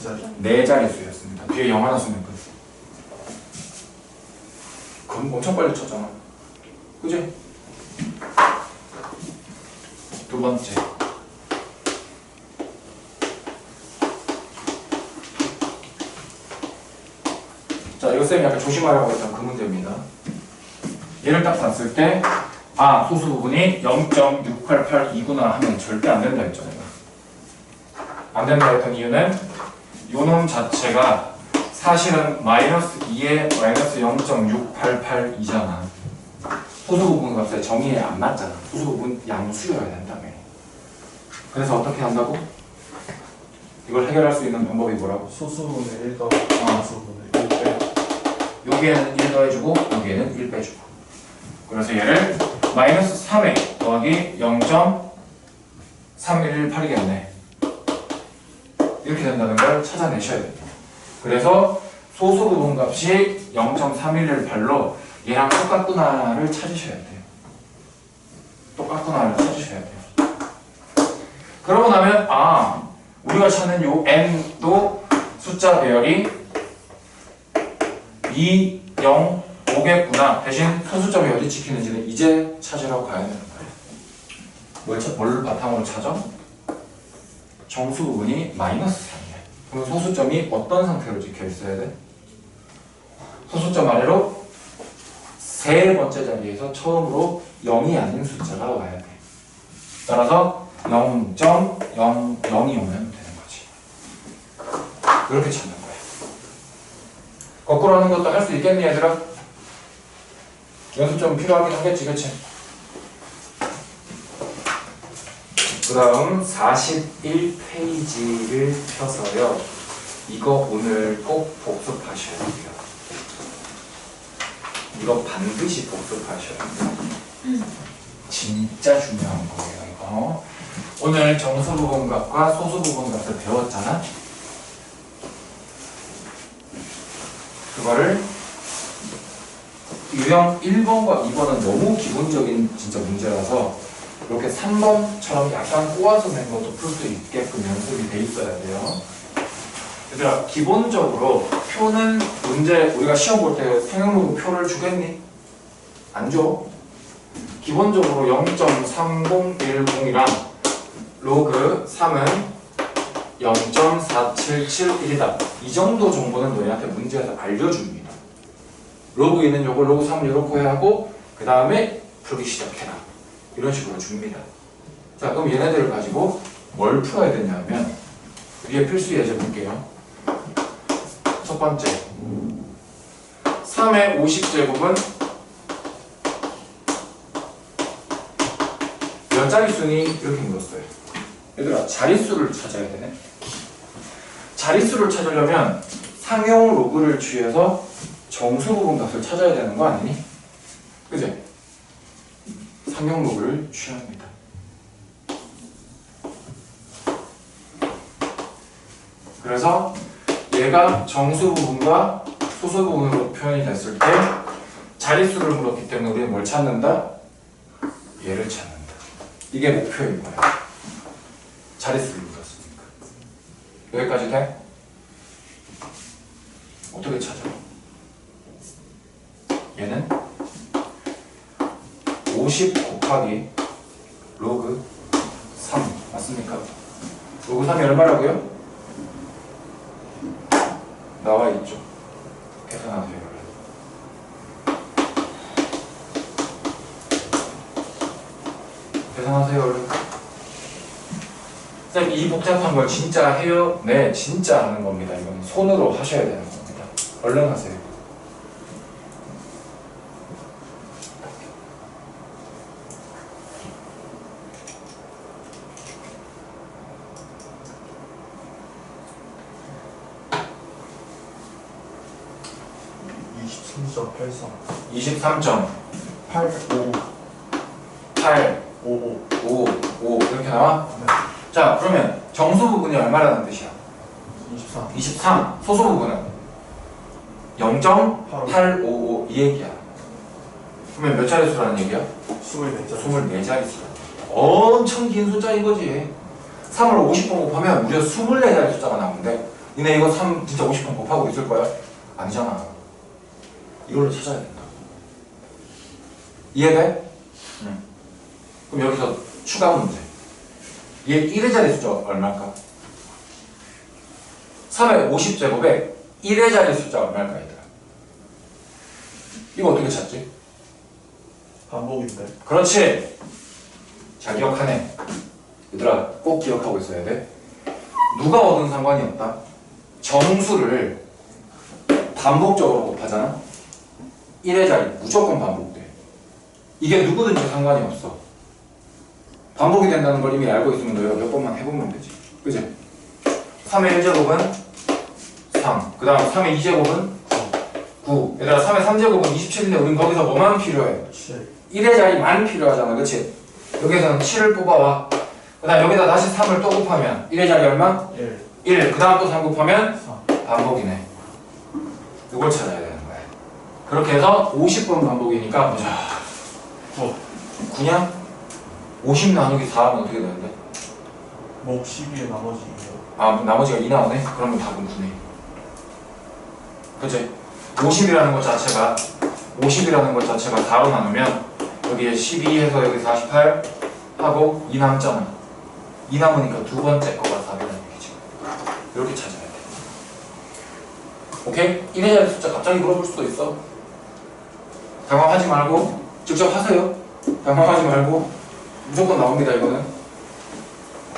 4자리. 4자릿수였습니다. 뒤에 0 하나 쓰면 끝. 그럼 엄청 빨리 쳤잖아. 그지? 두 번째. 자, 이거 쌤이 약간 조심하라고 했던 그 문제입니다. 얘를 딱 봤을 때, 아, 소수 부분이 0.6882구나 하면 절대 안 된다 했잖아요. 안 된다 했던 이유는 요놈 자체가 사실은 마이너스 2에 마이너스 0.6882잖아. 소수 부분 값에 정의에 안 맞잖아. 소수 부분 양수여야 된다며. 그래서 어떻게 한다고? 이걸 해결할 수 있는 방법이 뭐라고? 소수분의 1 더하기 양수분의 1 빼. 여기에는 1 더해주고 여기에는 1 빼주고. 그래서 얘를 마이너스 3에 더하기 0.3118이겠네. 이렇게 된다는 걸 찾아내셔야 돼요. 그래서 소수 부분 값이 0.318로 얘랑 똑같구나를 찾으셔야 돼요. 똑같구나를 찾으셔야 돼요. 그러고 나면 아, 우리가 찾는 요 n도 숫자 배열이 2, 0, 5겠구나. 대신 소수점이 어디 찍히는지는 이제 찾으라고 가야 되는 거예요. 뭘 바탕으로 찾아? 정수 부분이 마이너스 3이야. 그럼 소수점이 어떤 상태로 찍혀 있어야 돼? 소수점 아래로 세 번째 자리에서 처음으로 0이 아닌 숫자가 와야 돼. 따라서 0.00이 오면 되는 거지. 이렇게 찾는 거야. 거꾸로 하는 것도 할 수 있겠니 얘들아? 연습 좀 필요하긴 하겠지, 그치? 그 다음 41페이지를 펴서요. 이거 오늘 꼭 복습하셔야 돼요. 이거 반드시 복습하셔야 돼요. 진짜 중요한 거예요, 이거. 오늘 정수 부분값과 소수 부분값을 배웠잖아? 그거를 유형 1번과 2번은 너무 기본적인 진짜 문제라서 이렇게 3번처럼 약간 꼬아서 낸 것도 풀 수 있게끔 연습이 돼 있어야 돼요. 얘들아, 기본적으로 표는 문제, 우리가 시험 볼 때 평형로그 표를 주겠니? 안 줘. 기본적으로 0.3010이랑 로그 3은 0.4771이다. 이 정도 정보는 너희한테 문제에서 알려줍니다. 로그 2는 요거, 로그 3은 요렇게 하고 그 다음에 풀기 시작해라. 이런 식으로 줍니다. 자, 그럼 얘네들을 가지고 뭘 풀어야 되냐면 위에 필수 예제 볼게요. 첫 번째 3의 50제곱은 몇 자릿수니? 이렇게 물었어요. 얘들아, 자릿수를 찾아야 되네. 자릿수를 찾으려면 상용 로그를 취해서 정수 부분 값을 찾아야 되는 거 아니니? 그치? 상용 로그를 취합니다. 그래서 얘가 정수 부분과 소수 부분으로 표현이 됐을 때 자릿수를 물었기 때문에 우리는 뭘 찾는다? 얘를 찾는다. 이게 목표인 거야. 자릿수를 물었으니까. 여기까지 돼? 어떻게 찾아? 얘는 50 곱하기 로그 3 맞습니까? 로그 3이 얼마라고요? 나와 있죠. 계산하세요. 계산하세요 얼른. 선생님 이 복잡한 걸 진짜 해요? 네 진짜 하는 겁니다. 이건 손으로 하셔야 되는 겁니다. 얼른 하세요. (23.83) 23점 855 8 55 5 이렇게 나와? 네. 자 그러면 정수 부분이 얼마라는 뜻이야? 23 23 소수 부분은 0.855 이 얘기야. 그러면 몇 자릿수라는 얘기야? 24자 24자릿수. 엄청 긴 숫자인 거지. 3을 50번 곱하면 무려 24자리 숫자가 나오는데 니네 이거 3 진짜 50번 곱하고 있을 거야? 아니잖아. 이걸로 찾아야 된다. 이해돼? 응. 그럼 여기서 추가 문제. 얘 1의 자리 숫자 얼마일까? 3의 50제곱에 1의 자리 숫자 얼마일까 얘들아? 이거 어떻게 찾지? 반복인데 그렇지. 잘 기억하네. 얘들아 꼭 기억하고 있어야 돼. 누가 얻은 상관이 없다. 정수를 반복적으로 곱하잖아. 1의 자리 무조건 반복돼. 이게 누구든지 상관이 없어. 반복이 된다는 걸 이미 알고 있으면 너희가 몇 번만 해보면 되지. 그치? 3의 1제곱은 3. 그 다음 3의 2제곱은 9. 얘들아 3의 3제곱은 27인데 우린 거기서 뭐만 필요해? 7 1의 자리만 필요하잖아. 그치? 여기서는 7을 뽑아와. 그 다음 여기다 다시 3을 또 곱하면 1의 자리 얼마? 1 1. 그 다음 또 3 곱하면 3 반복이네. 이걸 찾아야 되는 거야. 그렇게 해서 50번 반복이니까 보자. 9 9냐? 50 나누기 4하면 어떻게 되는데? 목 12에 나머지 2요 아 나머지가 2 나오네? 그러면 답은 9네. 그치? 50이라는 것 자체가 4로 나누면 여기에 12 해서 여기 48 하고 2 남잖아. 2 남으니까 두 번째 거가 4라는 얘기지. 이렇게 찾아야 돼. 오케이? 1의 자리 숫자 갑자기 물어볼 수도 있어. 당황하지 말고 직접 하세요. 당황하지 말고 무조건 나옵니다 이거는.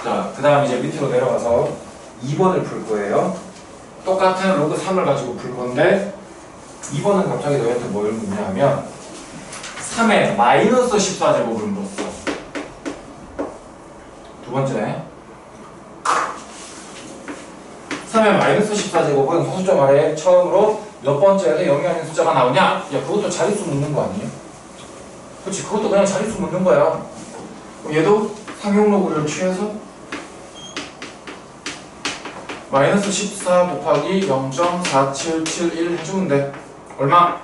자, 그 다음 이제 밑으로 내려가서 2번을 풀 거예요. 똑같은 로그 3을 가지고 풀 건데 2번은 갑자기 너희한테 뭘 묻냐면 3의 마이너스 14제곱을 물었어. 두 번째 3의 마이너스 14제곱은 소수점 아래에 처음으로 몇 번째에서 0이 아닌 숫자가 나오냐? 야 그것도 자릿수 묻는 거 아니에요? 그렇지, 그것도 그냥 자릿수 묻는 거야. 얘도 상용로그를 취해서 마이너스 14 곱하기 0.4771 해주면 돼. 얼마?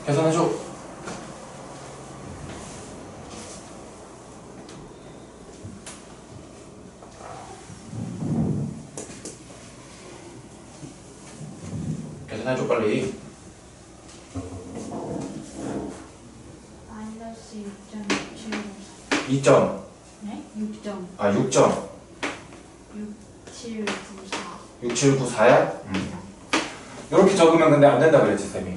계산해줘. 계산해줘 빨리. 마이너스 6.6794 2점. 네? 6점 아 6점. 6794 6794야? 이렇게 적으면 근데 안 된다 그랬지 쌤이.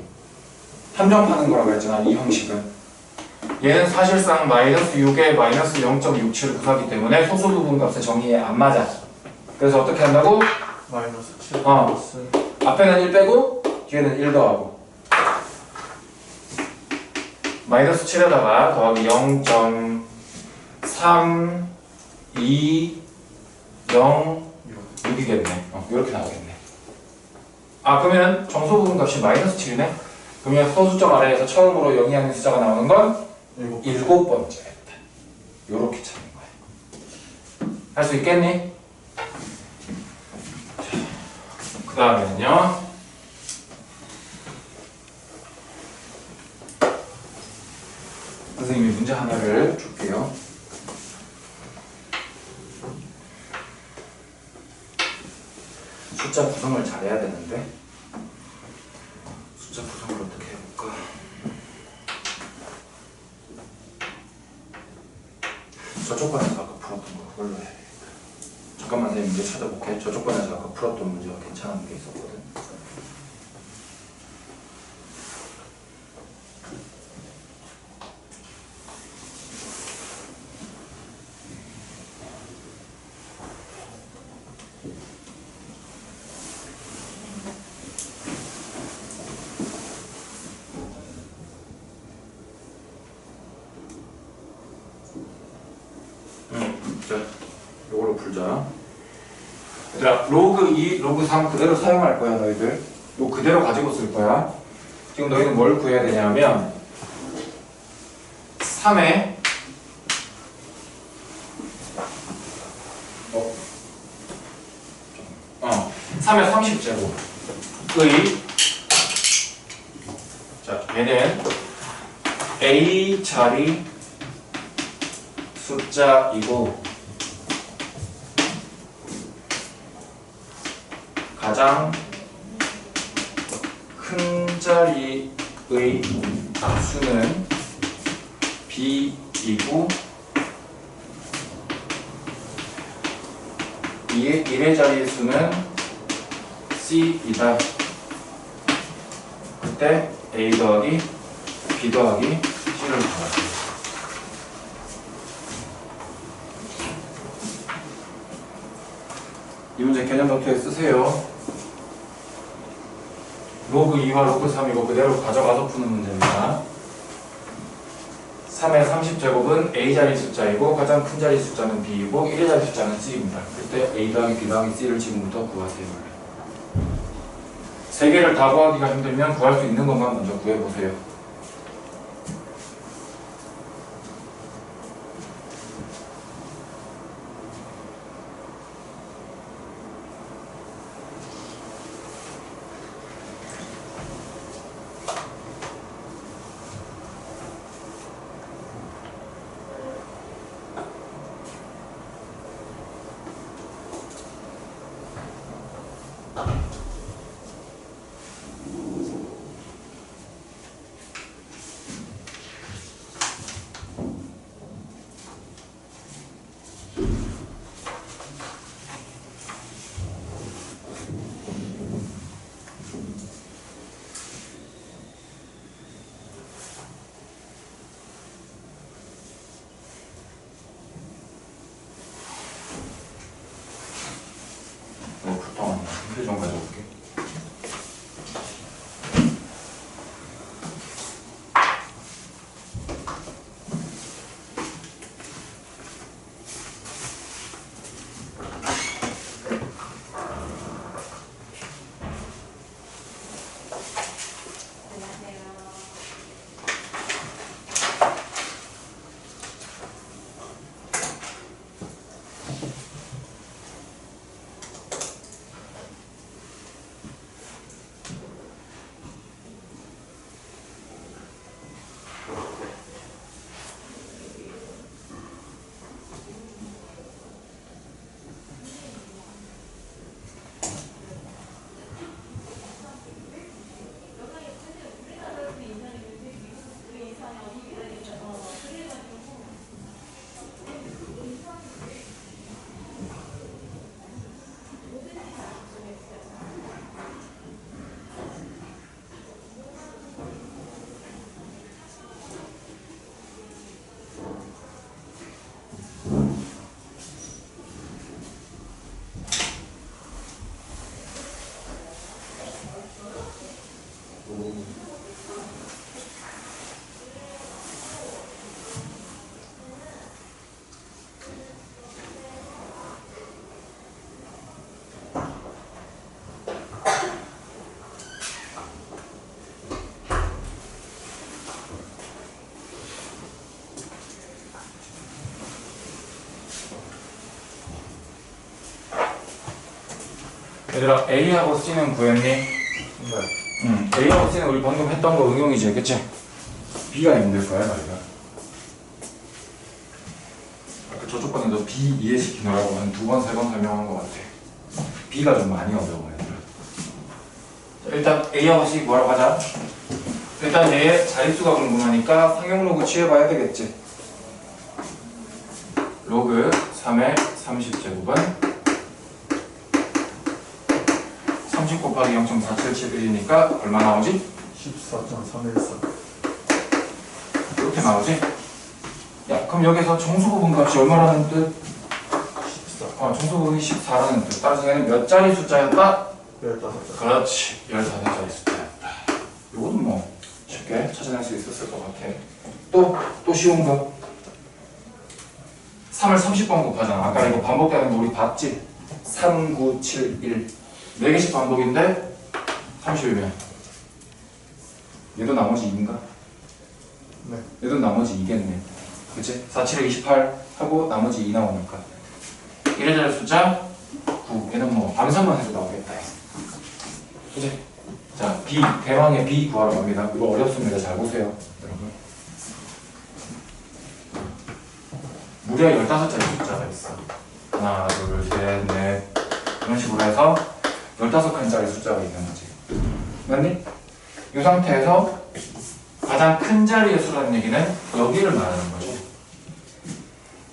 함정파는 거라고 했잖아 이 형식은. 얘는 사실상 마이너스 6에 마이너스 0.6794이기 때문에 소수 부분 값의 정의에 안 맞아. 그래서 어떻게 한다고? 마이너스 7 플러스 앞에는 1 빼고 뒤에는 1 더하고 마이너스 7에다가 더하기 0.3206이겠네. 이렇게 나오겠네. 아 그러면 정수 부분 값이 마이너스 7이네? 그러면 소수점 아래에서 처음으로 0이 아닌 숫자가 나오는 건 7번째였다. 요렇게 찾는 거야. 할 수 있겠니? 그 다음에는요 선생님이 문제 하나를 줄게요. 숫자 구성을 잘해야 되는데 숫자 구성을 어떻게 해볼까? 저쪽 반에서 아까 풀었던 거 그걸로 해야겠다. 잠깐만 선생님 문제 찾아볼게. 저쪽 번에서 아까 풀었던 문제가 괜찮은 게 있었거든. 자, 요걸로 풀자. 얘들아, 로그 2, 로그 3 그대로 사용할 거야, 너희들. 요 그대로 가지고 쓸 거야. 지금 너희는 뭘 구해야 되냐면 3의 3의 30제곱의 자, 얘는 A 자리 숫자이고 가장 큰 자리의 수는 B이고 1의 자리의 수는 C이다. 그때 A 더하기 B 더하기 C를 구하세요. 이 문제 개념 노트에 쓰세요. 로그 2와 로그 3이고 그대로 가져가서 푸는 문제입니다. 3의 30제곱은 A 자리 숫자이고 가장 큰 자리 숫자는 B이고 1의 자리 숫자는 C입니다. 그때 A 더하기 B 더하기 C를 지금부터 구하세요. 세 개를 다 구하기가 힘들면 구할 수 있는 것만 먼저 구해보세요. 좀 가져올게. 얘들아, A하고 C는 구했니? 네. A하고 C는 우리 방금 했던 거 응용이지, 그치? B가 힘들 거야, 너희가. 아까 저쪽 번에도 B 이해시키느라고 한 2번, 3번 설명한 것 같아. B가 좀 많이 어려워, 얘들아. 자, 일단 A하고 C 뭐라고 하자? 일단 얘의 자릿수가 궁금하니까 상용 로그 취해봐야 되겠지. 로그 3의 30제곱은 30 곱하기 0.4771이니까 얼마 나오지? 14.313. 이렇게 나오지? 야, 그럼 여기서 정수부분 값이 얼마라는 뜻? 14. 정수부분이 14라는 뜻. 따라서 얘는 몇 자리 숫자였다? 15자. 그렇지. 15자리 숫자였다. 이거는 뭐 쉽게 찾아낼 수 있었을 것 같아. 또 쉬운 거. 3을 30번 곱하잖아. 아까 이거 반복되는 거 우리 봤지? 3, 9, 7, 1. 4개씩 반복인데 30이면 얘도 나머지 2인가? 네. 얘도 나머지 2겠네. 그치? 4, 7에 28 하고 나머지 2 나오니까 1의 자리 숫자 9. 얘는 뭐 암산만 해도 나오겠다. 그치? 자, B, 대망의 B 구하러 갑니다. 이거 어렵습니다. 잘 보세요, 여러분. 무려 15자리 숫자가 있어. 하나, 둘, 셋, 넷 이런 식으로 해서 15칸짜리 숫자가 있는 거지. 맞니? 이 상태에서 가장 큰 자리의 수라는 얘기는 여기를 말하는 거죠.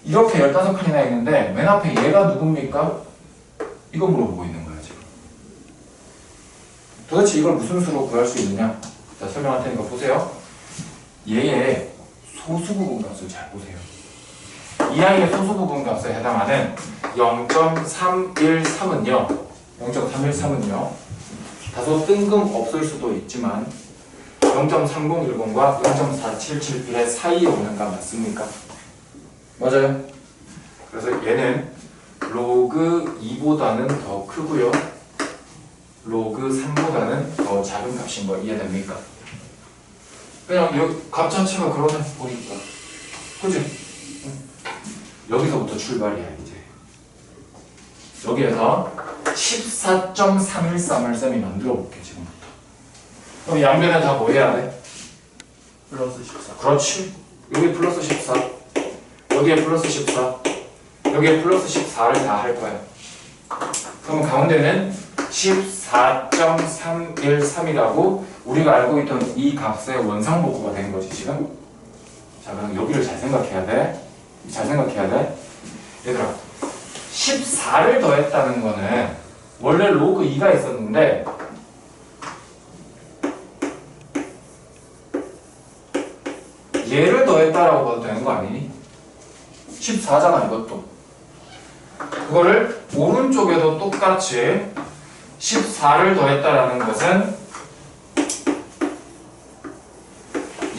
이렇게 15칸이나 있는데 맨 앞에 얘가 누굽니까? 이거 물어보고 있는 거야 지금. 도대체 이걸 무슨 수로 구할 수 있느냐? 자, 설명할 테니까 보세요. 얘의 소수부분 값을 잘 보세요. 이 아이의 소수부분 값에 해당하는 0.313은요 0.313은요 다소 뜬금없을 수도 있지만 0.3010과 0.4771의 사이에 오는 값 맞습니까? 맞아요. 그래서 얘는 로그 2보다는 더 크고요 로그 3보다는 더 작은 값인 거 이해됩니까? 그냥 여기 값 자체가 그러네 보니까. 그치? 여기서부터 출발이야 이제. 여기에서 14.313을 쌤이 만들어 볼게 지금부터. 그럼 양변에 다 뭐 해야 돼? 플러스 14. 그렇지. 여기 플러스 14 여기에 플러스 14 여기에 플러스 14를 다 할 거야. 그러면 가운데는 14.313이라고 우리가 알고 있던 이 값의 원상복구가 된 거지 지금. 자, 그럼 여기를 잘 생각해야 돼. 잘 생각해야 돼. 얘들아 14를 더했다는 거는 원래 로그 2가 있었는데 얘를 더했다라고 봐도 되는 거 아니니? 14잖아 이것도. 그거를 오른쪽에도 똑같이 14를 더했다라는 것은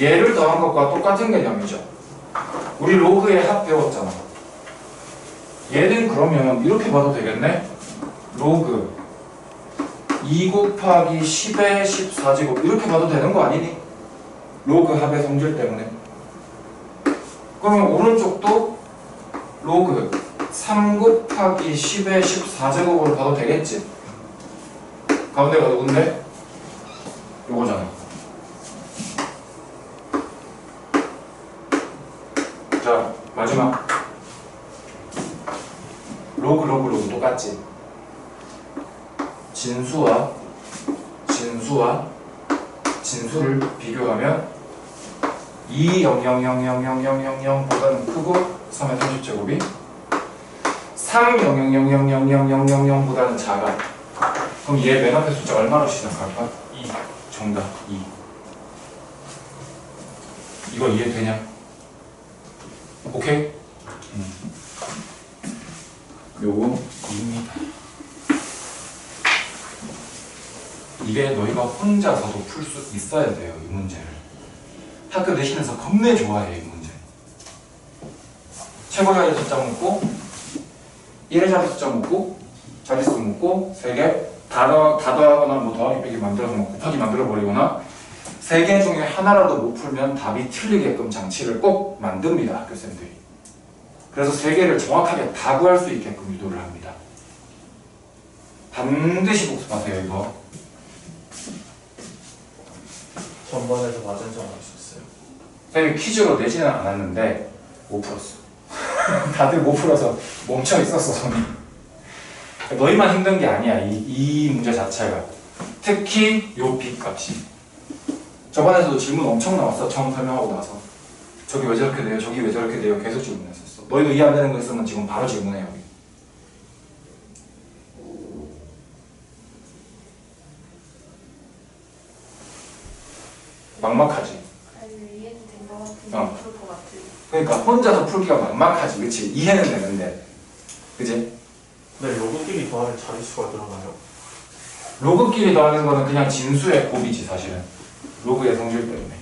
얘를 더한 것과 똑같은 개념이죠. 우리 로그의 합 배웠잖아. 얘는 그러면 이렇게 봐도 되겠네? 로그 2 곱하기 10의 14제곱 이렇게 봐도 되는 거 아니니? 로그 합의 성질 때문에. 그러면 오른쪽도 로그 3 곱하기 10의 14제곱으로 봐도 되겠지? 가운데가 누군데? 요거잖아. 자, 마지막 로그 똑같지? 진수를 비교하면 200000000보다는 크고 3의 30제곱이 300000000보다는 작아. 그럼 얘 맨 앞에 숫자 얼마로 시작할까? 2. 정답 2. 이거 이해되냐? 오케이? 요거 2입니다. 이게 너희가 혼자서도 풀 수 있어야 돼요, 이 문제를. 학교 내신에서 겁내 좋아해, 이 문제. 최고 자리 숫자 묻고 1의 자리 숫자 묻고 자릿수 묻고 3개 다 더하거나 뭐 더하기 빼기 만들어서 뭐 곱하기 만들어 버리거나 3개 중에 하나라도 못 풀면 답이 틀리게끔 장치를 꼭 만듭니다, 학교생들이. 그래서 3개를 정확하게 다 구할 수 있게끔 유도를 합니다. 반드시 복습하세요, 이거. 전반에서 맞은 점 있었어요. 쌤이 퀴즈로 내지는 않았는데 못 풀었어. 다들 못 풀어서 멈춰 있었어, 손이. 너희만 힘든 게 아니야, 이 문제 자체가. 특히 요 B 값이. 저번에도 질문 엄청 나왔어, 처음 설명하고 나서. 저기 왜 저렇게 돼요? 저기 왜 저렇게 돼요? 계속 질문했었어. 너희도 이해 안 되는 거 있으면 지금 바로 질문해, 여기. 막막하지. 아니 이해는 된 것 같은데 어. 그럴 것 같은. 그러니까 혼자서 풀기가 막막하지. 그치? 이해는 되는데. 그치? 네, 로그끼리 더하면 자릿수가 늘어나요. 로그끼리 더하는 거는 그냥 진수의 곱이지 사실은. 로그의 성질 때문에.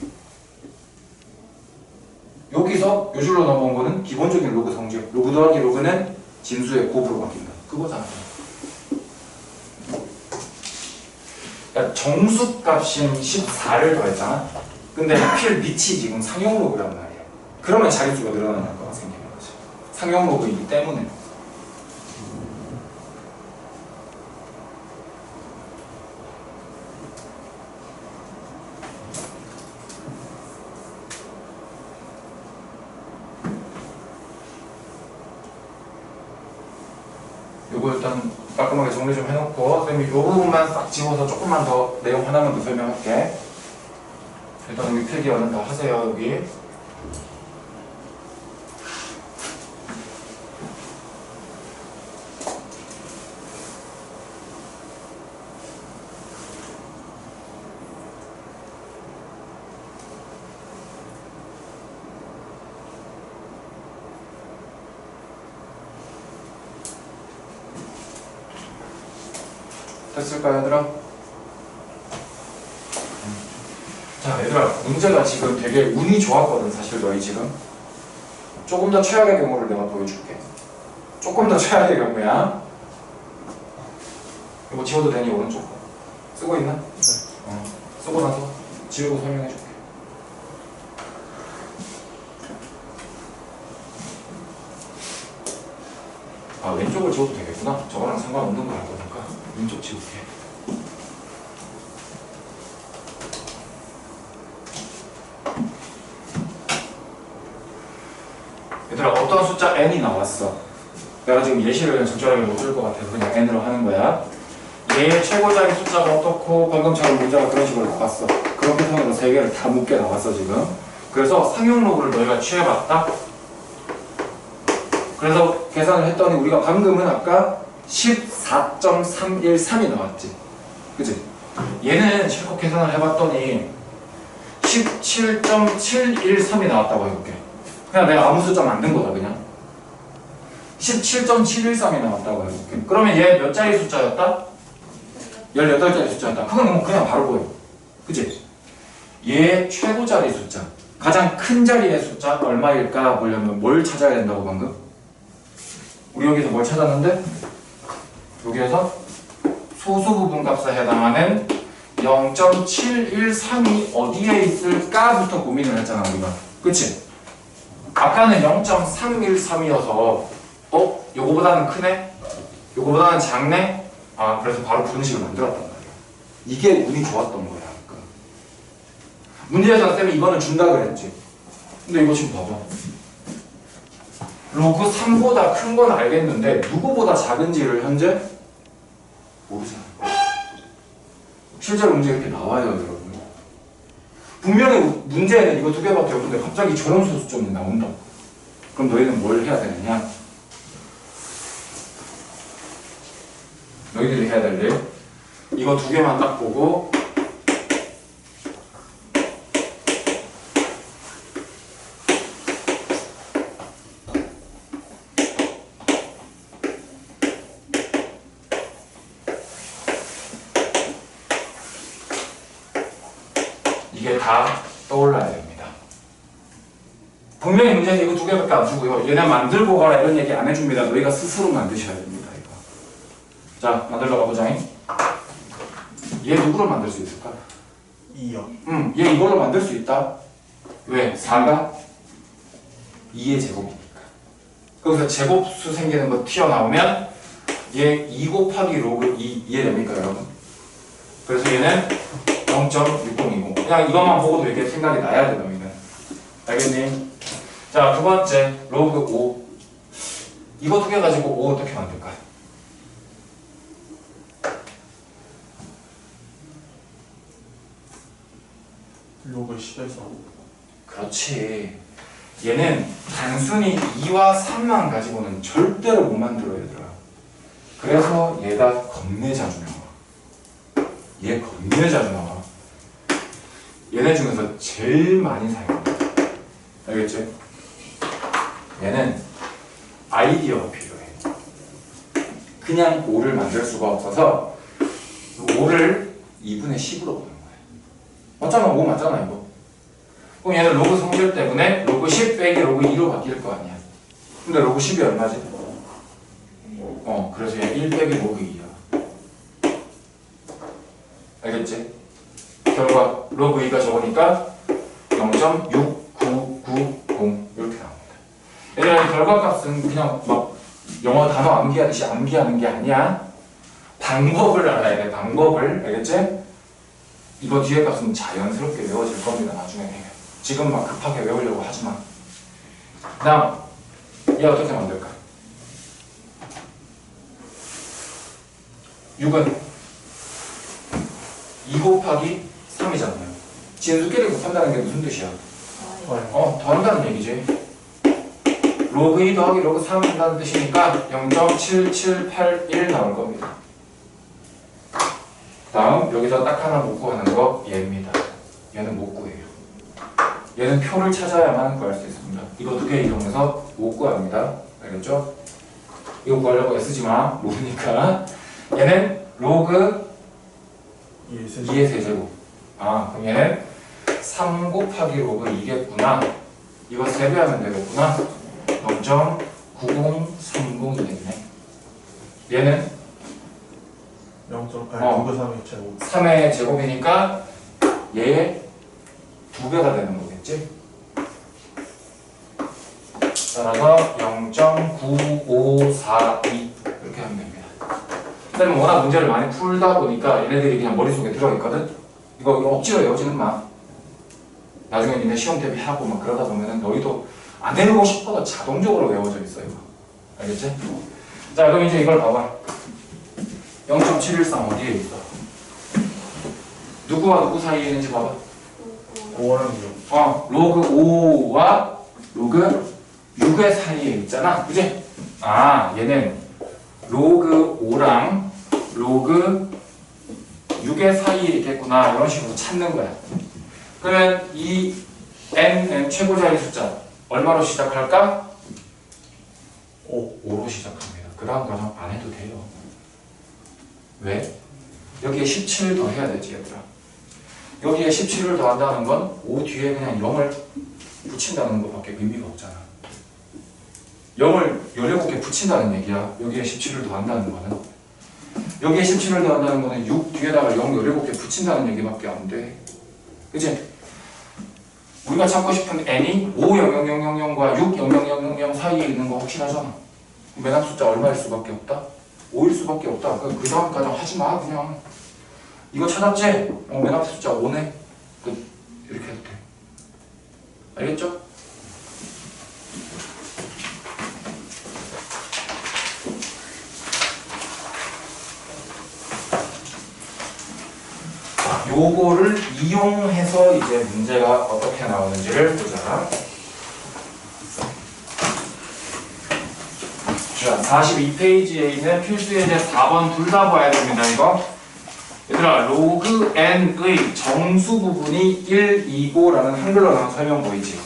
여기서 요 줄로 넘어온 거는 기본적인 로그 성질. 로그 더하기 로그는 진수의 곱으로 바뀐다. 그거잖아. 그러니까 정수값인 14를 더했잖아. 근데 하필 밑이 지금 상용 로그란 말이야. 그러면 자릿수가 늘어나는 거가 생기는 거지. 상용 로그이기 때문에. 요거 일단 깔끔하게 정리 좀 해놓고 선생님이 요 부분만 싹 지워서 조금만 더 내용 하나만 더 설명할게. 일단 여기 필기 얼른 다 하세요. 여기 됐을까요, 얘들아? 자, 얘들아, 문제가 지금 되게 운이 좋았거든, 사실 너희 지금. 조금 더 최악의 경우를 내가 보여줄게. 조금 더 최악의 경우야. 이거 지워도 되니, 오른쪽 거? 쓰고 있나? 네. 쓰고 나서 지우고 설명해줄게. 아, 왼쪽을 지워도 되겠구나. 저거랑 상관없는 거 할 거니까. 왼쪽 지울게. 얘들아, 어떤 숫자 n이 나왔어. 내가 지금 예시를 적절하게 못 줄 것 같아서 그냥 n으로 하는 거야. 얘의 최고자리 숫자가 어떻고 방금처럼 문제가 그런 식으로 나왔어. 그렇게 통해서 세 개를 다 묶게 나왔어 지금. 그래서 상용 로그를 너희가 취해봤다. 그래서 계산을 했더니 우리가 방금은 아까 14.313이 나왔지. 그치? 얘는 실컷 계산을 해봤더니 17.713이 나왔다고 해볼게. 그냥 내가 아무 숫자 만든 거다 그냥. 17.713이 나왔다고 해볼게. 그러면 얘 몇 자리 숫자였다? 18자리 숫자였다. 그건 뭐 그냥 바로 보여. 그치? 얘 최고 자리 숫자. 가장 큰 자리의 숫자 얼마일까 보려면 뭘 찾아야 된다고 방금? 우리 여기서 뭘 찾았는데? 여기에서 소수 부분 값에 해당하는 0.713이 어디에 있을까부터 고민을 했잖아 우리가. 그치? 아까는 0.313이어서 요거보다는 크네? 요거보다는 작네? 아 그래서 바로 분식을 만들었단 말이야. 이게 운이 좋았던 거야. 그러니까. 문제에서 쌤이 이거는 준다 그랬지. 근데 이거 지금 봐봐. 로그 3보다 큰 건 알겠는데 누구보다 작은지를 현재 모르잖아. 실제로 문제 이렇게 나와요 여러분. 분명히 문제에는 이거 두 개밖에 없는데 갑자기 저런 소수점이 나온다. 그럼 너희는 뭘 해야 되느냐? 너희들이 해야 될 일, 이거 두 개만 딱 보고 이게 다 떠올라야 됩니다. 분명히 문제는 이거 두 개밖에 안 주고요. 얘네 만들고 가라 이런 얘기 안 해줍니다. 너희가 스스로 만드셔야 됩니다. 이거. 자, 만들러 가보자잉. 얘 누구로 만들 수 있을까? 2요. 얘 이걸로 만들 수 있다. 왜? 4가 2의 제곱이니까. 거기서 제곱수 생기는 거 튀어나오면 얘 2 곱하기 로그 2 이해됩니까 여러분? 그래서 얘는 0.6020. 그냥 이것만 보고도 이렇게 생각이 나야 돼 너희는. 알겠니? 자, 두 번째 로그 5. 이거 두 개 가지고 5 어떻게 만들까? 로그 10에서 그렇지. 얘는 단순히 2와 3만 가지고는 절대로 못 만들어 얘들아. 그래서 얘가 겁내 자주 나와. 얘 겁내 자주 나와. 얘네 중에서 제일 많이 사용합니다. 알겠지? 얘는 아이디어가 필요해. 그냥 5를 만들 수가 없어서 5를 2분의 10으로 보는 거야. 맞잖아, 5 맞잖아 이거. 그럼 얘는 로그 성질 때문에 로그 10 빼기 로그 2로 바뀔 거 아니야. 근데 로그 10이 얼마지? 그래서 얘 1 빼기 로그 2야. 알겠지? 결과 로그 2가 적으니까 0.6990 이렇게 나옵니다. 얘들아, 결과값은 그냥 막 영어 단어 암기하듯이 암기하는 게 아니야. 방법을 알아야 돼. 방법을. 알겠지? 이거 뒤에 값은 자연스럽게 외워질 겁니다. 나중에. 지금 막 급하게 외우려고 하지 마. 그 다음 얘 어떻게 만들까? 6은 2 곱하기 3이잖아요. 진수끼리 곱한다는 게 무슨 뜻이야? 더한다는 얘기지. 로그 2 더하기 로그 3 한다는 뜻이니까 0.7781 나올 겁니다. 다음 여기서 딱 하나 못 구하는 거 얘입니다. 얘는 못 구해요. 얘는 표를 찾아야만 구할 수 있습니다. 이거 두 개 이용해서 못 구합니다. 알겠죠? 이거 구하려고 애쓰지 마. 모르니까. 얘는 로그 2의 세제곱. 그럼 얘는 3 곱하기 로그 2겠구나. 이거 세배하면 되겠구나. 0.9030이겠네. 얘는 0.993의 제곱. 3의 제곱이니까 얘의 2배가 되는 거겠지? 따라서 0.9542 이렇게 하면 됩니다. 선생님 워낙 문제를 많이 풀다 보니까 얘네들이 그냥 머릿속에 들어있거든? 이거 억지로 외우지는 마. 나중에 니네 시험 대비하고 막 그러다 보면은 너희도 안 외우고 싶어도 자동적으로 외워져 있어요. 알겠지? 자, 그럼 이제 이걸 봐봐. 0.713 어디에 있어? 누구와 누구 사이에 있는지 봐봐. 5랑 6. 로그 5와 로그 6의 사이에 있잖아. 그지? 얘는 로그 5랑 로그 6의 사이에 있겠구나. 이런 식으로 찾는 거야. 그러면 이 n은 최고자의 숫자 얼마로 시작할까? 5로 시작합니다. 그 다음 과정 안 해도 돼요. 왜? 여기에 17 더해야 되지 얘들아. 여기에 17을 더한다는 건 5 뒤에 그냥 0을 붙인다는 것밖에 의미가 없잖아. 0을 17개 붙인다는 얘기야. 여기에 17을 더한다는 거는. 여기에 17을 더한다는 거는 6 뒤에다가 0 17개 붙인다는 얘기밖에 안 돼. 그치? 우리가 찾고 싶은 n이 5,0,0,0,0과 6,0,0,0,0 사이에 있는 거 확실하잖아. 맨 앞 숫자 얼마일 수밖에 없다? 5일 수밖에 없다. 그 다음 과정 하지 마. 그냥 이거 찾았지? 맨 앞 숫자 5네. 이렇게 해도 돼. 알겠죠? 요거를 이용해서 이제 문제가 어떻게 나오는지를 보자. 자, 42페이지에 있는 필수 예제 4번 둘 다 봐야 됩니다. 이거 얘들아, 로그 n의 정수 부분이 1, 2고라는 한글로 나온 설명 보이지?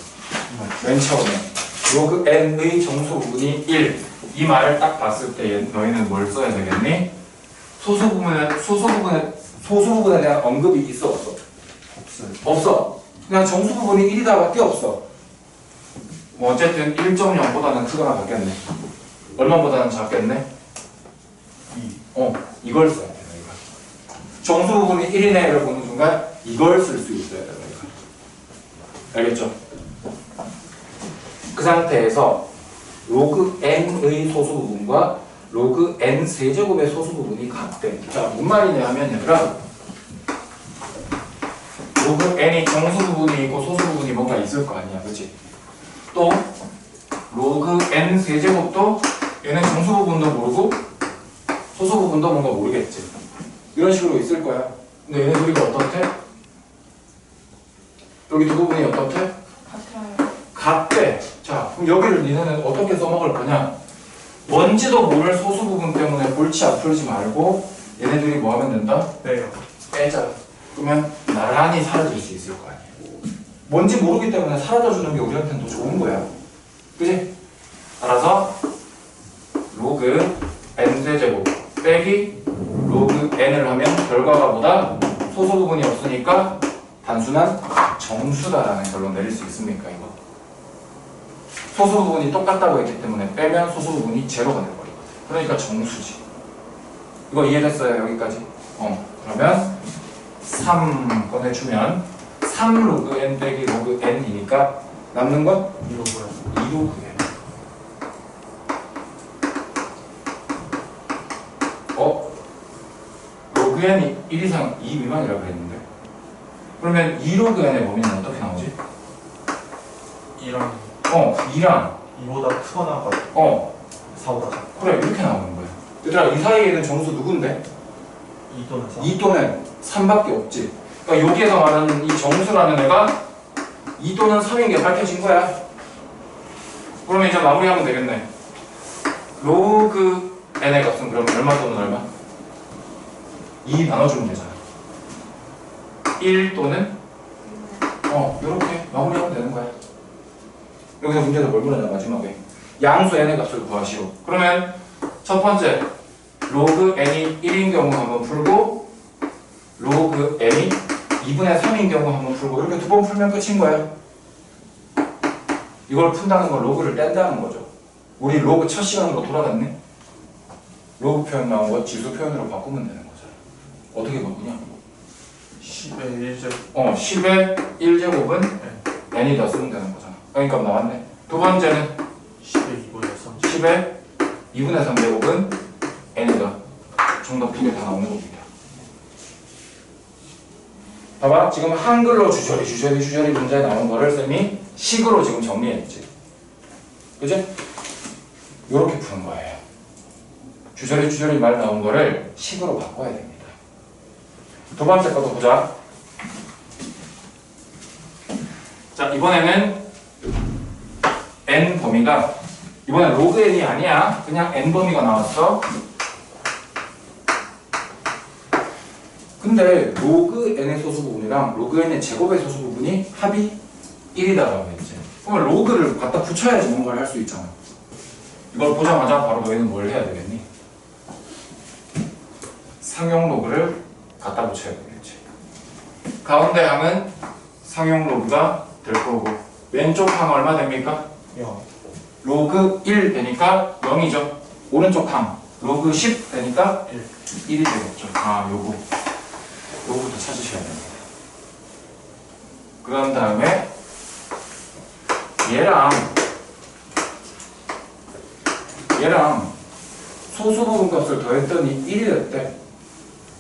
맨 처음에 로그 n의 정수 부분이 1. 이 말을 딱 봤을 때 너희는 뭘 써야 되겠니? 소수 부분에 대한 언급이 있어 없어? 없어요. 없어. 그냥 정수 부분이 1이다밖에 없어. 뭐 어쨌든 1.0보다는 크거나 같겠네. 얼마보다는 작겠네? 2. 이걸 써야 돼. 이거. 정수 부분이 1이네를 보는 순간 이걸 쓸 수 있어야 돼. 이거. 알겠죠? 그 상태에서 로그 n의 소수 부분과 로그 n 세제곱의 소수 부분이 같대. 자, 뭔 말이냐 하면 얘들아, 로그 n이 정수 부분이 있고 소수 부분이 뭔가 있을 거 아니야, 그렇지? 또 로그 n 세제곱도 얘는 정수 부분도 모르고 소수 부분도 뭔가 모르겠지. 이런 식으로 있을 거야. 근데 얘네들이 어떻대? 여기 두 부분이 어떻대? 같아요. 같대. 자, 그럼 여기를 니네는 어떻게 써먹을 거냐? 뭔지도 모를 소수 부분 때문에 골치 아프지 말고 얘네들이 뭐 하면 된다? 빼요. 빼자. 그러면 나란히 사라질 수 있을 거 아니에요. 뭔지 모르기 때문에 사라져주는 게 우리한테는 더 좋은 거야. 그지? 따라서 로그 n제곱 빼기 로그 n을 하면 결과가 보다 소수 부분이 없으니까 단순한 정수다라는 결론 내릴 수 있습니까? 이거 소수 부분이 똑같다고 했기 때문에 빼면 소수 부분이 제로가 돼버리거든. 그러니까 정수지. 이거 이해됐어요? 여기까지? 그러면 3 꺼내주면 3 로그 n 빼기 로그 n이니까 남는 건 이거고요. 2 로그 n. 로그 n이 1 이상 2 미만이라고 그랬는데 그러면 2 로그 n의 범위는 어떻게 나오지? 2랑 2랑 2보다 크거나 4보다 작고 그래 이렇게 나오는 거야. 얘들아 이 사이에 있는 정수 누군데? 2 또는 4. 2 또는 3밖에 없지. 그러니까 여기에서 말하는 이 정수라는 애가 2 또는 3인 게 밝혀진 거야. 그러면 이제 마무리하면 되겠네. 로그 n의 값은 그럼 얼마 또는 얼마? 2 나눠주면 되잖아. 1 또는 이렇게 마무리하면 되는 거야. 여기서 문제는 뭘 물었냐 마지막에 양수 n의 값을 구하시오. 그러면 첫 번째 로그 n이 1인 경우 한번 풀고 로그 n이 2분의 3인 경우 한번 풀고 이렇게 두 번 풀면 끝인 거야. 이걸 푼다는 건 로그를 뗀다는 거죠. 우리 로그 첫 시간으로 돌아갔네. 로그 표현 나온 거 지수 표현으로 바꾸면 되는 거잖아. 어떻게 바꾸냐? 10의 1제곱 10의 1제곱은 n이다 쓰면 되는 거잖아. 그러니까 나왔네. 두 번째는 10의 2분의 3 10의 2분의 3제곱은 n이다. 정답 두 개 다 나오는 겁니다. 봐봐. 지금 한글로 주저리 문제에 나온 거를 쌤이 식으로 지금 정리했지. 그지? 요렇게 푸는 거예요. 주저리 말 나온 거를 식으로 바꿔야 됩니다. 두 번째 것도 보자. 자, 이번에는 n 범위가 이번엔 로그 n이 아니야. 그냥 n 범위가 나왔어. 근데 로그 n의 소수 부분이랑 로그 n의 제곱의 소수 부분이 합이 1이다라고 했지. 그러면 로그를 갖다 붙여야지 뭔가를 할 수 있잖아. 이걸 보자마자 바로 너희는 뭘 해야 되겠니? 상용 로그를 갖다 붙여야 되겠지. 가운데 항은 상용 로그가 될 거고 왼쪽 항 얼마 됩니까? 0 로그 1 되니까 0이죠. 오른쪽 항 로그 10 되니까 1이 되겠죠. 요거부터 찾으셔야 됩니다. 그런 다음에 얘랑 소수 부분 값을 더했더니 1이 됐대.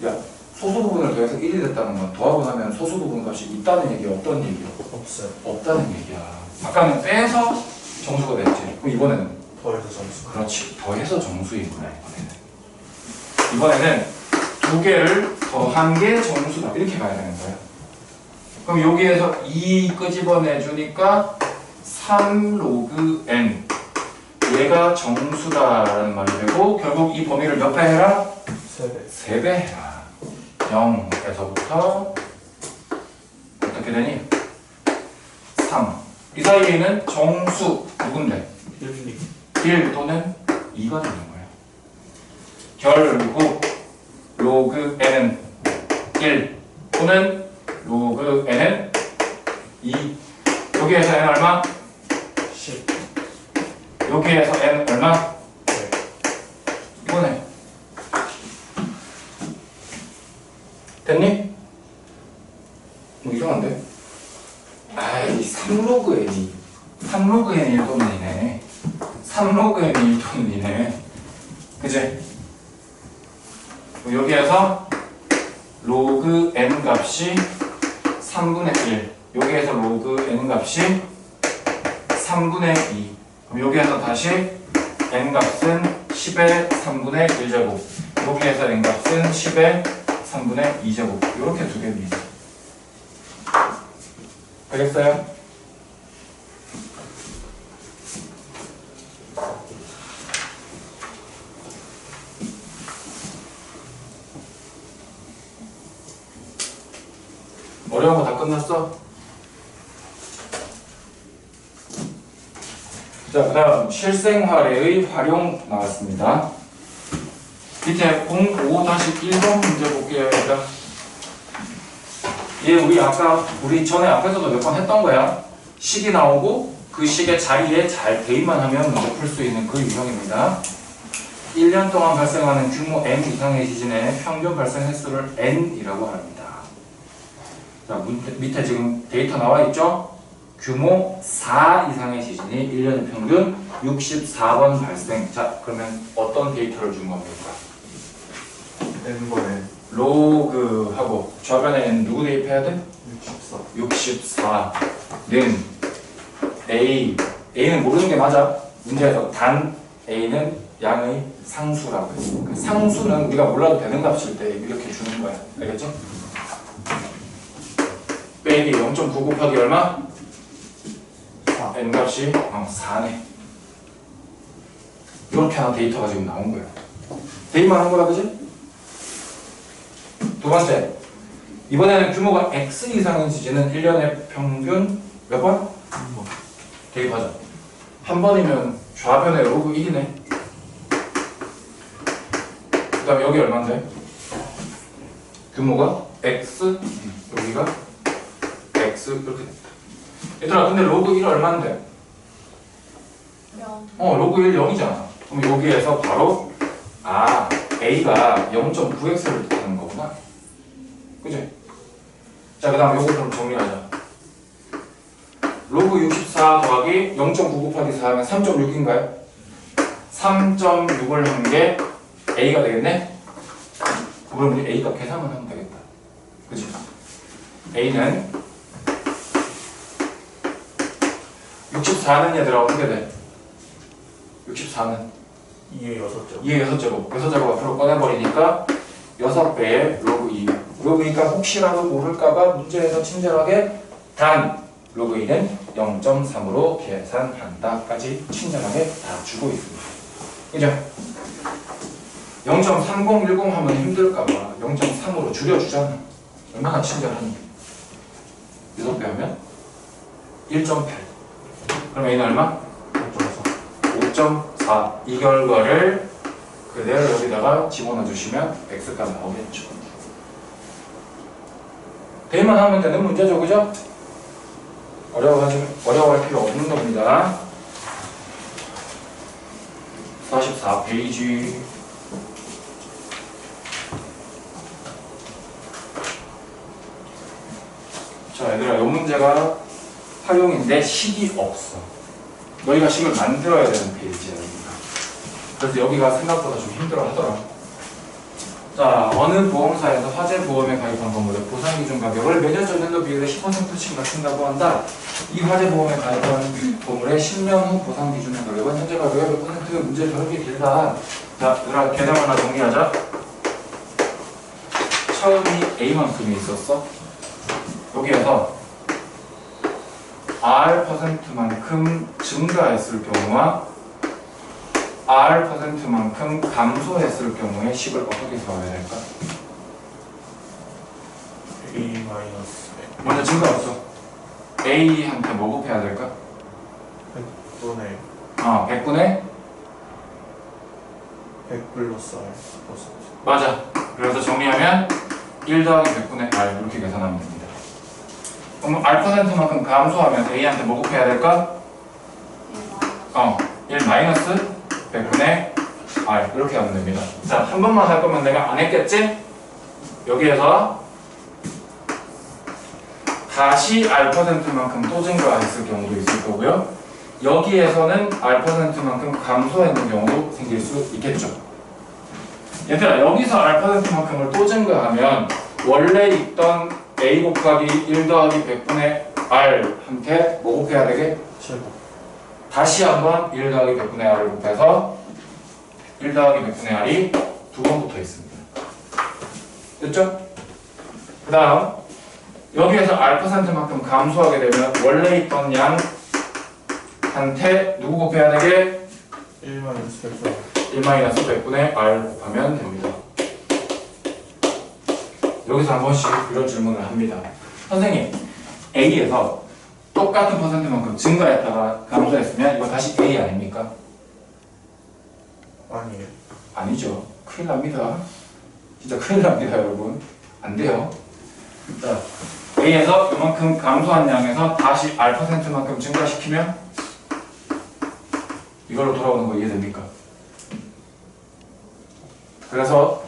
야, 소수 부분을 더해서 1이 됐다는 건 더하고 나면 소수 부분 값이 있다는 얘기야, 없다는 얘기야? 없어요. 없다는 얘기야. 아까는 빼서 정수가 됐지. 그럼 이번에는 더해서 점수. 그렇지. 더해서 정수이구나. 이번에는 두 개를 더한 게 정수다. 이렇게 봐야 되는 거야. 그럼 여기에서 2 끄집어내 주니까 3 로그 n. 얘가 정수다라는 말이 되고 결국 이 범위를 몇 배 해라? 3배. 3배 해라. 0에서부터 어떻게 되니? 3. 이 사이에는 정수 누군데? 1 또는 2가 되는 거예요. 결국 로그 n은 1 또는 로그 n은 2. 여기에서 n 얼마? 10. 여기에서 n 얼마? 네. 이거네. 됐니? 뭐 이상한데? 아이 3로그 n이 3로그 n이 1또는이네. 3로그 n이 1또는이네. 그치? 여기에서 로그 n 값이 3분의 1. 여기에서 로그 n 값이 3분의 2. 그럼 여기에서 다시 n 값은 10의 3분의 1제곱. 여기에서 n 값은 10의 3분의 2제곱. 이렇게 두 개입니다. 알겠어요? 어려운 거 다 끝났어? 자, 그 다음 실생활의 활용 나왔습니다. 밑에 05-1번 문제 볼게요. 얘들아. 얘 우리 전에 앞에서도 몇 번 했던 거야. 식이 나오고 그 식의 자리에 잘 대입만 하면 문제 풀 수 있는 그 유형입니다. 1년 동안 발생하는 규모 n 이상의 지진의 평균 발생 횟수를 n이라고 합니다. 자, 밑에 지금 데이터 나와 있죠? 규모 4 이상의 지진이 1년의 평균 64번 발생. 자, 그러면 어떤 데이터를 준 겁니까? n번에 로그하고 좌변에 n 누구 대입해야 돼? 64 64는 A는 모르는 게 맞아. 문제에서 단 A는 양의 상수라고 했으니까 상수는 우리가 몰라도 되는 값일 때 이렇게 주는 거야. 알겠죠? 빼기 0.9 곱하기 얼마? 4 n 값이 4네. 이렇게 하나 데이터가 지금 나온 거야. 대입만 한 거라 그지? 두 번째, 이번에는 규모가 x 이상인 지진은 1년의 평균 몇 번? 대입하자. 한 번이면 좌변에 로그 1이네. 그 다음에 여기 얼마인데? 규모가 x, 여기가 x 이렇게 됐다. 얘들아, 근데 로그 1 얼마인데? 0. 로그 1 0이잖아. 그럼 여기에서 바로 A가 0.9x를 뜻하는 거구나. 그치? 자, 그 다음 요거 좀 정리하자. 로그 64 더하기 0.9 곱하기 4 하면 3.6인가요? 3.6을 한 게 A가 되겠네? 그럼 우리 A 값 계산만 하면 되겠다. 그치? A는 64는 얘들아 어떻게 돼? 64는 2의 6점 2의 6제곱 6제곱 앞으로 꺼내버리니까 6배의 로그 2. 그러니까 혹시라도 모를까봐 문제에서 친절하게 단 로그 2는 0.3으로 계산한다까지 친절하게 다 주고 있습니다. 그죠? 0.3010 하면 힘들까봐 0.3으로 줄여주잖아. 얼마나 친절하니? 6배 하면 1.8. 그럼 A는 얼마? 5.4. 이 결과를 그대로 여기다가 집어넣어 주시면 X가 나오겠죠. 대입만 하면 되는 문제죠, 그죠? 어려워할 필요 없는 겁니다. 44페이지. 자, 얘들아, 이 문제가 활용인데 식이 없어. 너희가 식을 만들어야 되는 페이지야, 여기가. 그래서 여기가 생각보다 좀 힘들어 하더라. 자, 어느 보험사에서 화재 보험에 가입한 건물의 보상 기준 가격을 매년 전년도 비율의 10%씩 낮춘다고 한다. 이 화재 보험에 가입한 건물의 10년 후 보상 기준의 가격은 현재 가격의 몇 %가 문제 별게 길다. 자, 얘들아, 개념 하나 정리하자. 처음이 A만큼이 있었어. 여기에서 R%만큼 증가했을 경우와 R%만큼 감소했을 경우에 식을 어떻게 세워야 될까? A-100 먼저 증가했어. A한테 뭐 곱해야 될까? 100분의 100분의? 100 플러스 R 맞아. 그래서 정리하면 1 더하기 100분의 R 이렇게 계산하면 됩니다. 그럼 R%만큼 감소하면 A한테 뭐 곱해야 될까? 1 마이너스 100분의 R 이렇게 하면 됩니다. 자, 한 번만 할 거면 내가 안 했겠지? 여기에서 다시 R%만큼 또 증가했을 경우도 있을 거고요. 여기에서는 R%만큼 감소했는 경우도 생길 수 있겠죠. 얘들아, 여기서 R%만큼을 또 증가하면 원래 있던 A 곱하기 1 더하기 100분의 R한테 뭐 곱해야 되게? 7 다시 한번 1 더하기 100분의 R을 곱해서 1 더하기 100분의 R이 두 번 붙어 있습니다. 됐죠? 그 다음 여기에서 R%만큼 감소하게 되면 원래 있던 양한테 누구 곱해야 되게? 1-100분의 R 곱하면 됩니다. 여기서 한 번씩 이런 질문을 합니다. 선생님 A에서 똑같은 퍼센트만큼 증가했다가 감소했으면 이거 다시 A 아닙니까? 아니에요. 아니죠. 큰일 납니다. 진짜 큰일 납니다, 여러분. 안 돼요. 자, A에서 이만큼 감소한 양에서 다시 R%만큼 증가시키면 이걸로 돌아오는 거 이해됩니까? 그래서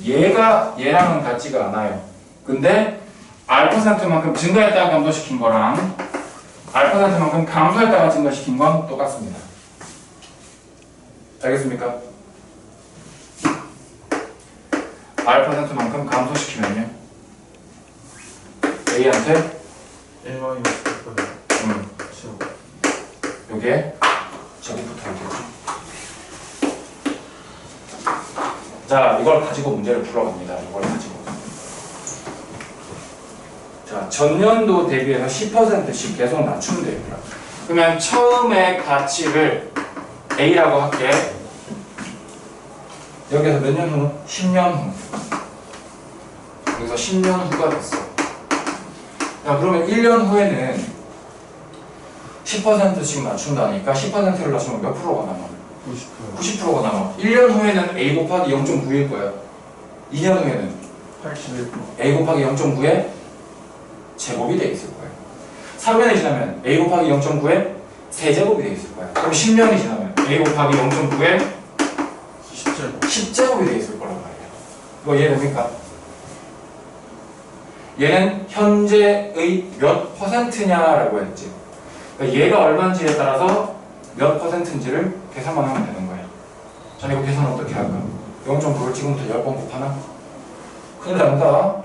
얘가 얘랑은 같지가 않아요. 근데 R%만큼 증가했다가 감소시킨 거랑 R%만큼 감소했다가 증가시킨 건 똑같습니다. 알겠습니까? R%만큼 감소시키면요 A한테 1 마이너스 100분의 제곱. 요게 저기부터 있겠죠. 자, 이걸 가지고 문제를 풀어갑니다. 이걸 가지고. 자, 전년도 대비해서 10%씩 계속 낮추면 됩니다. 그러면 처음에 가치를 A라고 할게. 여기서 몇 년 후? 10년 후. 여기서 10년 후가 됐어. 자, 그러면 1년 후에는 10%씩 낮춘다니까 10%를 낮추면 몇 프로가 남아? 90%. 90%가 남아. 1년 후에는 A 곱하기 0.9일 거야. 2년 후에는 81%. A 곱하기 0.9에 제곱이 돼 있을 거야. 3년이 지나면 A 곱하기 0.9에 세제곱이 돼 있을 거야. 그럼 10년이 지나면 A 곱하기 0.9에 10제곱. 10제곱이 돼 있을 거란 말이야. 이거 이해됩니까? 얘는 현재의 몇 퍼센트냐라고 했지. 그러니까 얘가 얼마인지에 따라서 몇 퍼센트인지를 계산만 하면 되는 거야. 자, 이거 계산 어떻게 할까? 0.9를 지금부터 10번 곱하나? 큰일 납니다.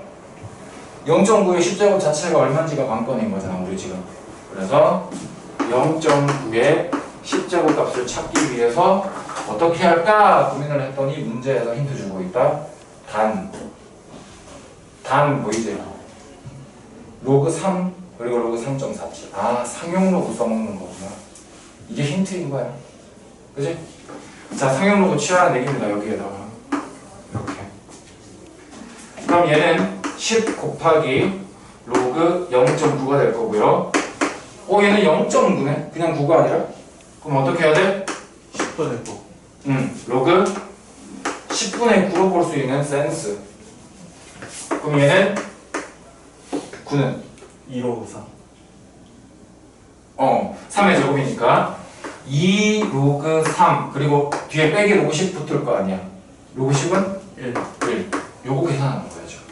0.9의 10제곱 자체가 얼마인지가 관건인 거잖아, 우리 지금. 그래서 0.9의 10제곱 값을 찾기 위해서 어떻게 할까 고민을 했더니 문제에서 힌트 주고 있다. 단 보이지? 로그 3 그리고 로그 3.47. 아, 상용 로그 써먹는 거구나. 이게 힌트인 거야. 그지? 자, 상용 로그 취하는 얘기입니다. 여기에다가 이렇게. 그럼 얘는 10 곱하기 로그 0.9가 될 거고요. 얘는 0.9네? 그냥 9가 아니라? 그럼 어떻게 해야 돼? 10분의 9. 로그 10분의 9로 볼 수 있는 센스. 그럼 얘는 9는 2로 3. 3의 제곱이니까 2 로그 3 그리고 뒤에 빼기 로그 10 붙을 거 아니야. 로그 10은 1. 1. 요거 계산하는 거야 지금.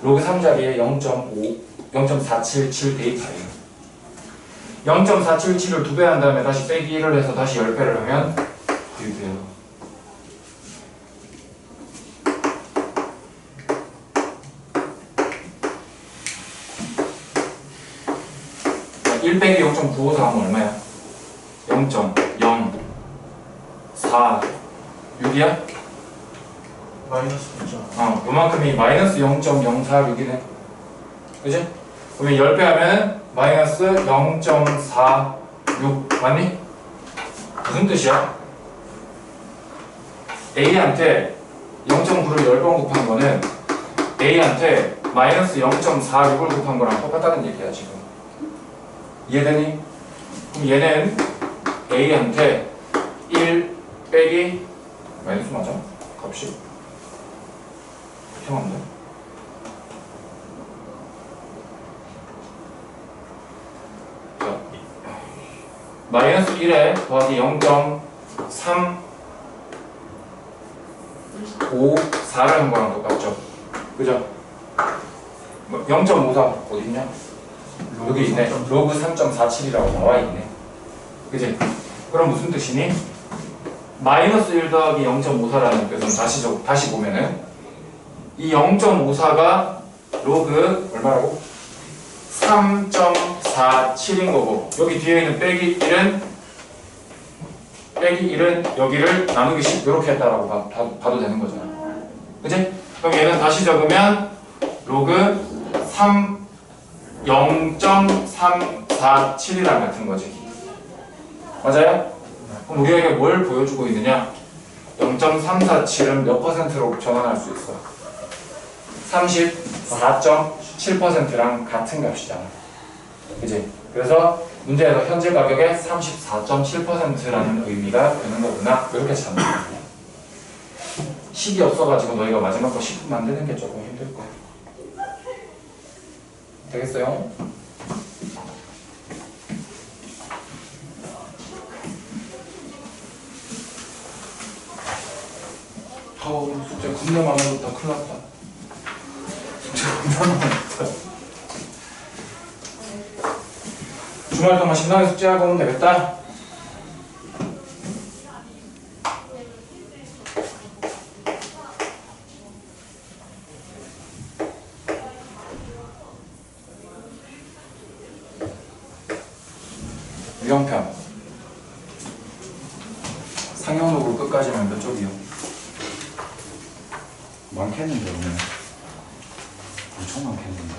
로그 3자리에 0.477 대입하래요. 0.477을 2배 한 다음에 다시 빼기 1을 해서 다시 10배를 하면 이렇게 돼요. 1 빼기 0.954 하면 얼마야? 0.046이야? 마이너스 9점. 요만큼이 마이너스 0.046이네. 그지? 그러면 10배 하면 마이너스 0.46 맞니? 무슨 뜻이야? A한테 0.9를 10번 곱한 거는 A한테 마이너스 0.46을 곱한 거랑 똑같다는 얘기야 지금. 이해되니? 그럼 얘는 A한테 1 빼기 마이너스 맞아? 값이 어떻게 하면 돼? 자, 마이너스 1에 더하기 0.354를 한 거랑 똑같죠? 그죠? 0.54 어디 있냐? 여기 있네. 로그 3.47이라고 나와 있네. 그치? 그럼 무슨 뜻이니? 마이너스 1 더하기 0.54라는 뜻은 다시 보면은 이 0.54가 로그 얼마라고? 3.47인 거고 여기 뒤에 있는 빼기 1은 여기를 나누기 10 이렇게 했다라고 봐도 되는 거잖아. 그치? 그럼 얘는 다시 적으면 로그 0.347이랑 같은 거지. 맞아요? 그럼 우리에게 뭘 보여주고 있느냐? 0.347은 몇 퍼센트로 전환할 수 있어? 34.7%랑 같은 값이잖아. 그지? 그래서 문제에서 현재 가격의 34.7%라는 의미가 되는 거구나. 이렇게 찾는 거야. 식이 없어가지고 너희가 마지막 거 10분 만드는 게 조금 힘들 거야. 되겠어요? 우리 숙제 겁나 많아졌다. 큰일 났다. 숙제 겁나 많아졌다. 주말 동안 신나게 숙제하고 오면 되겠다. 유형편 상형록으로 끝까지면 몇 쪽이요? 많겠는데 오늘 엄청 많겠는데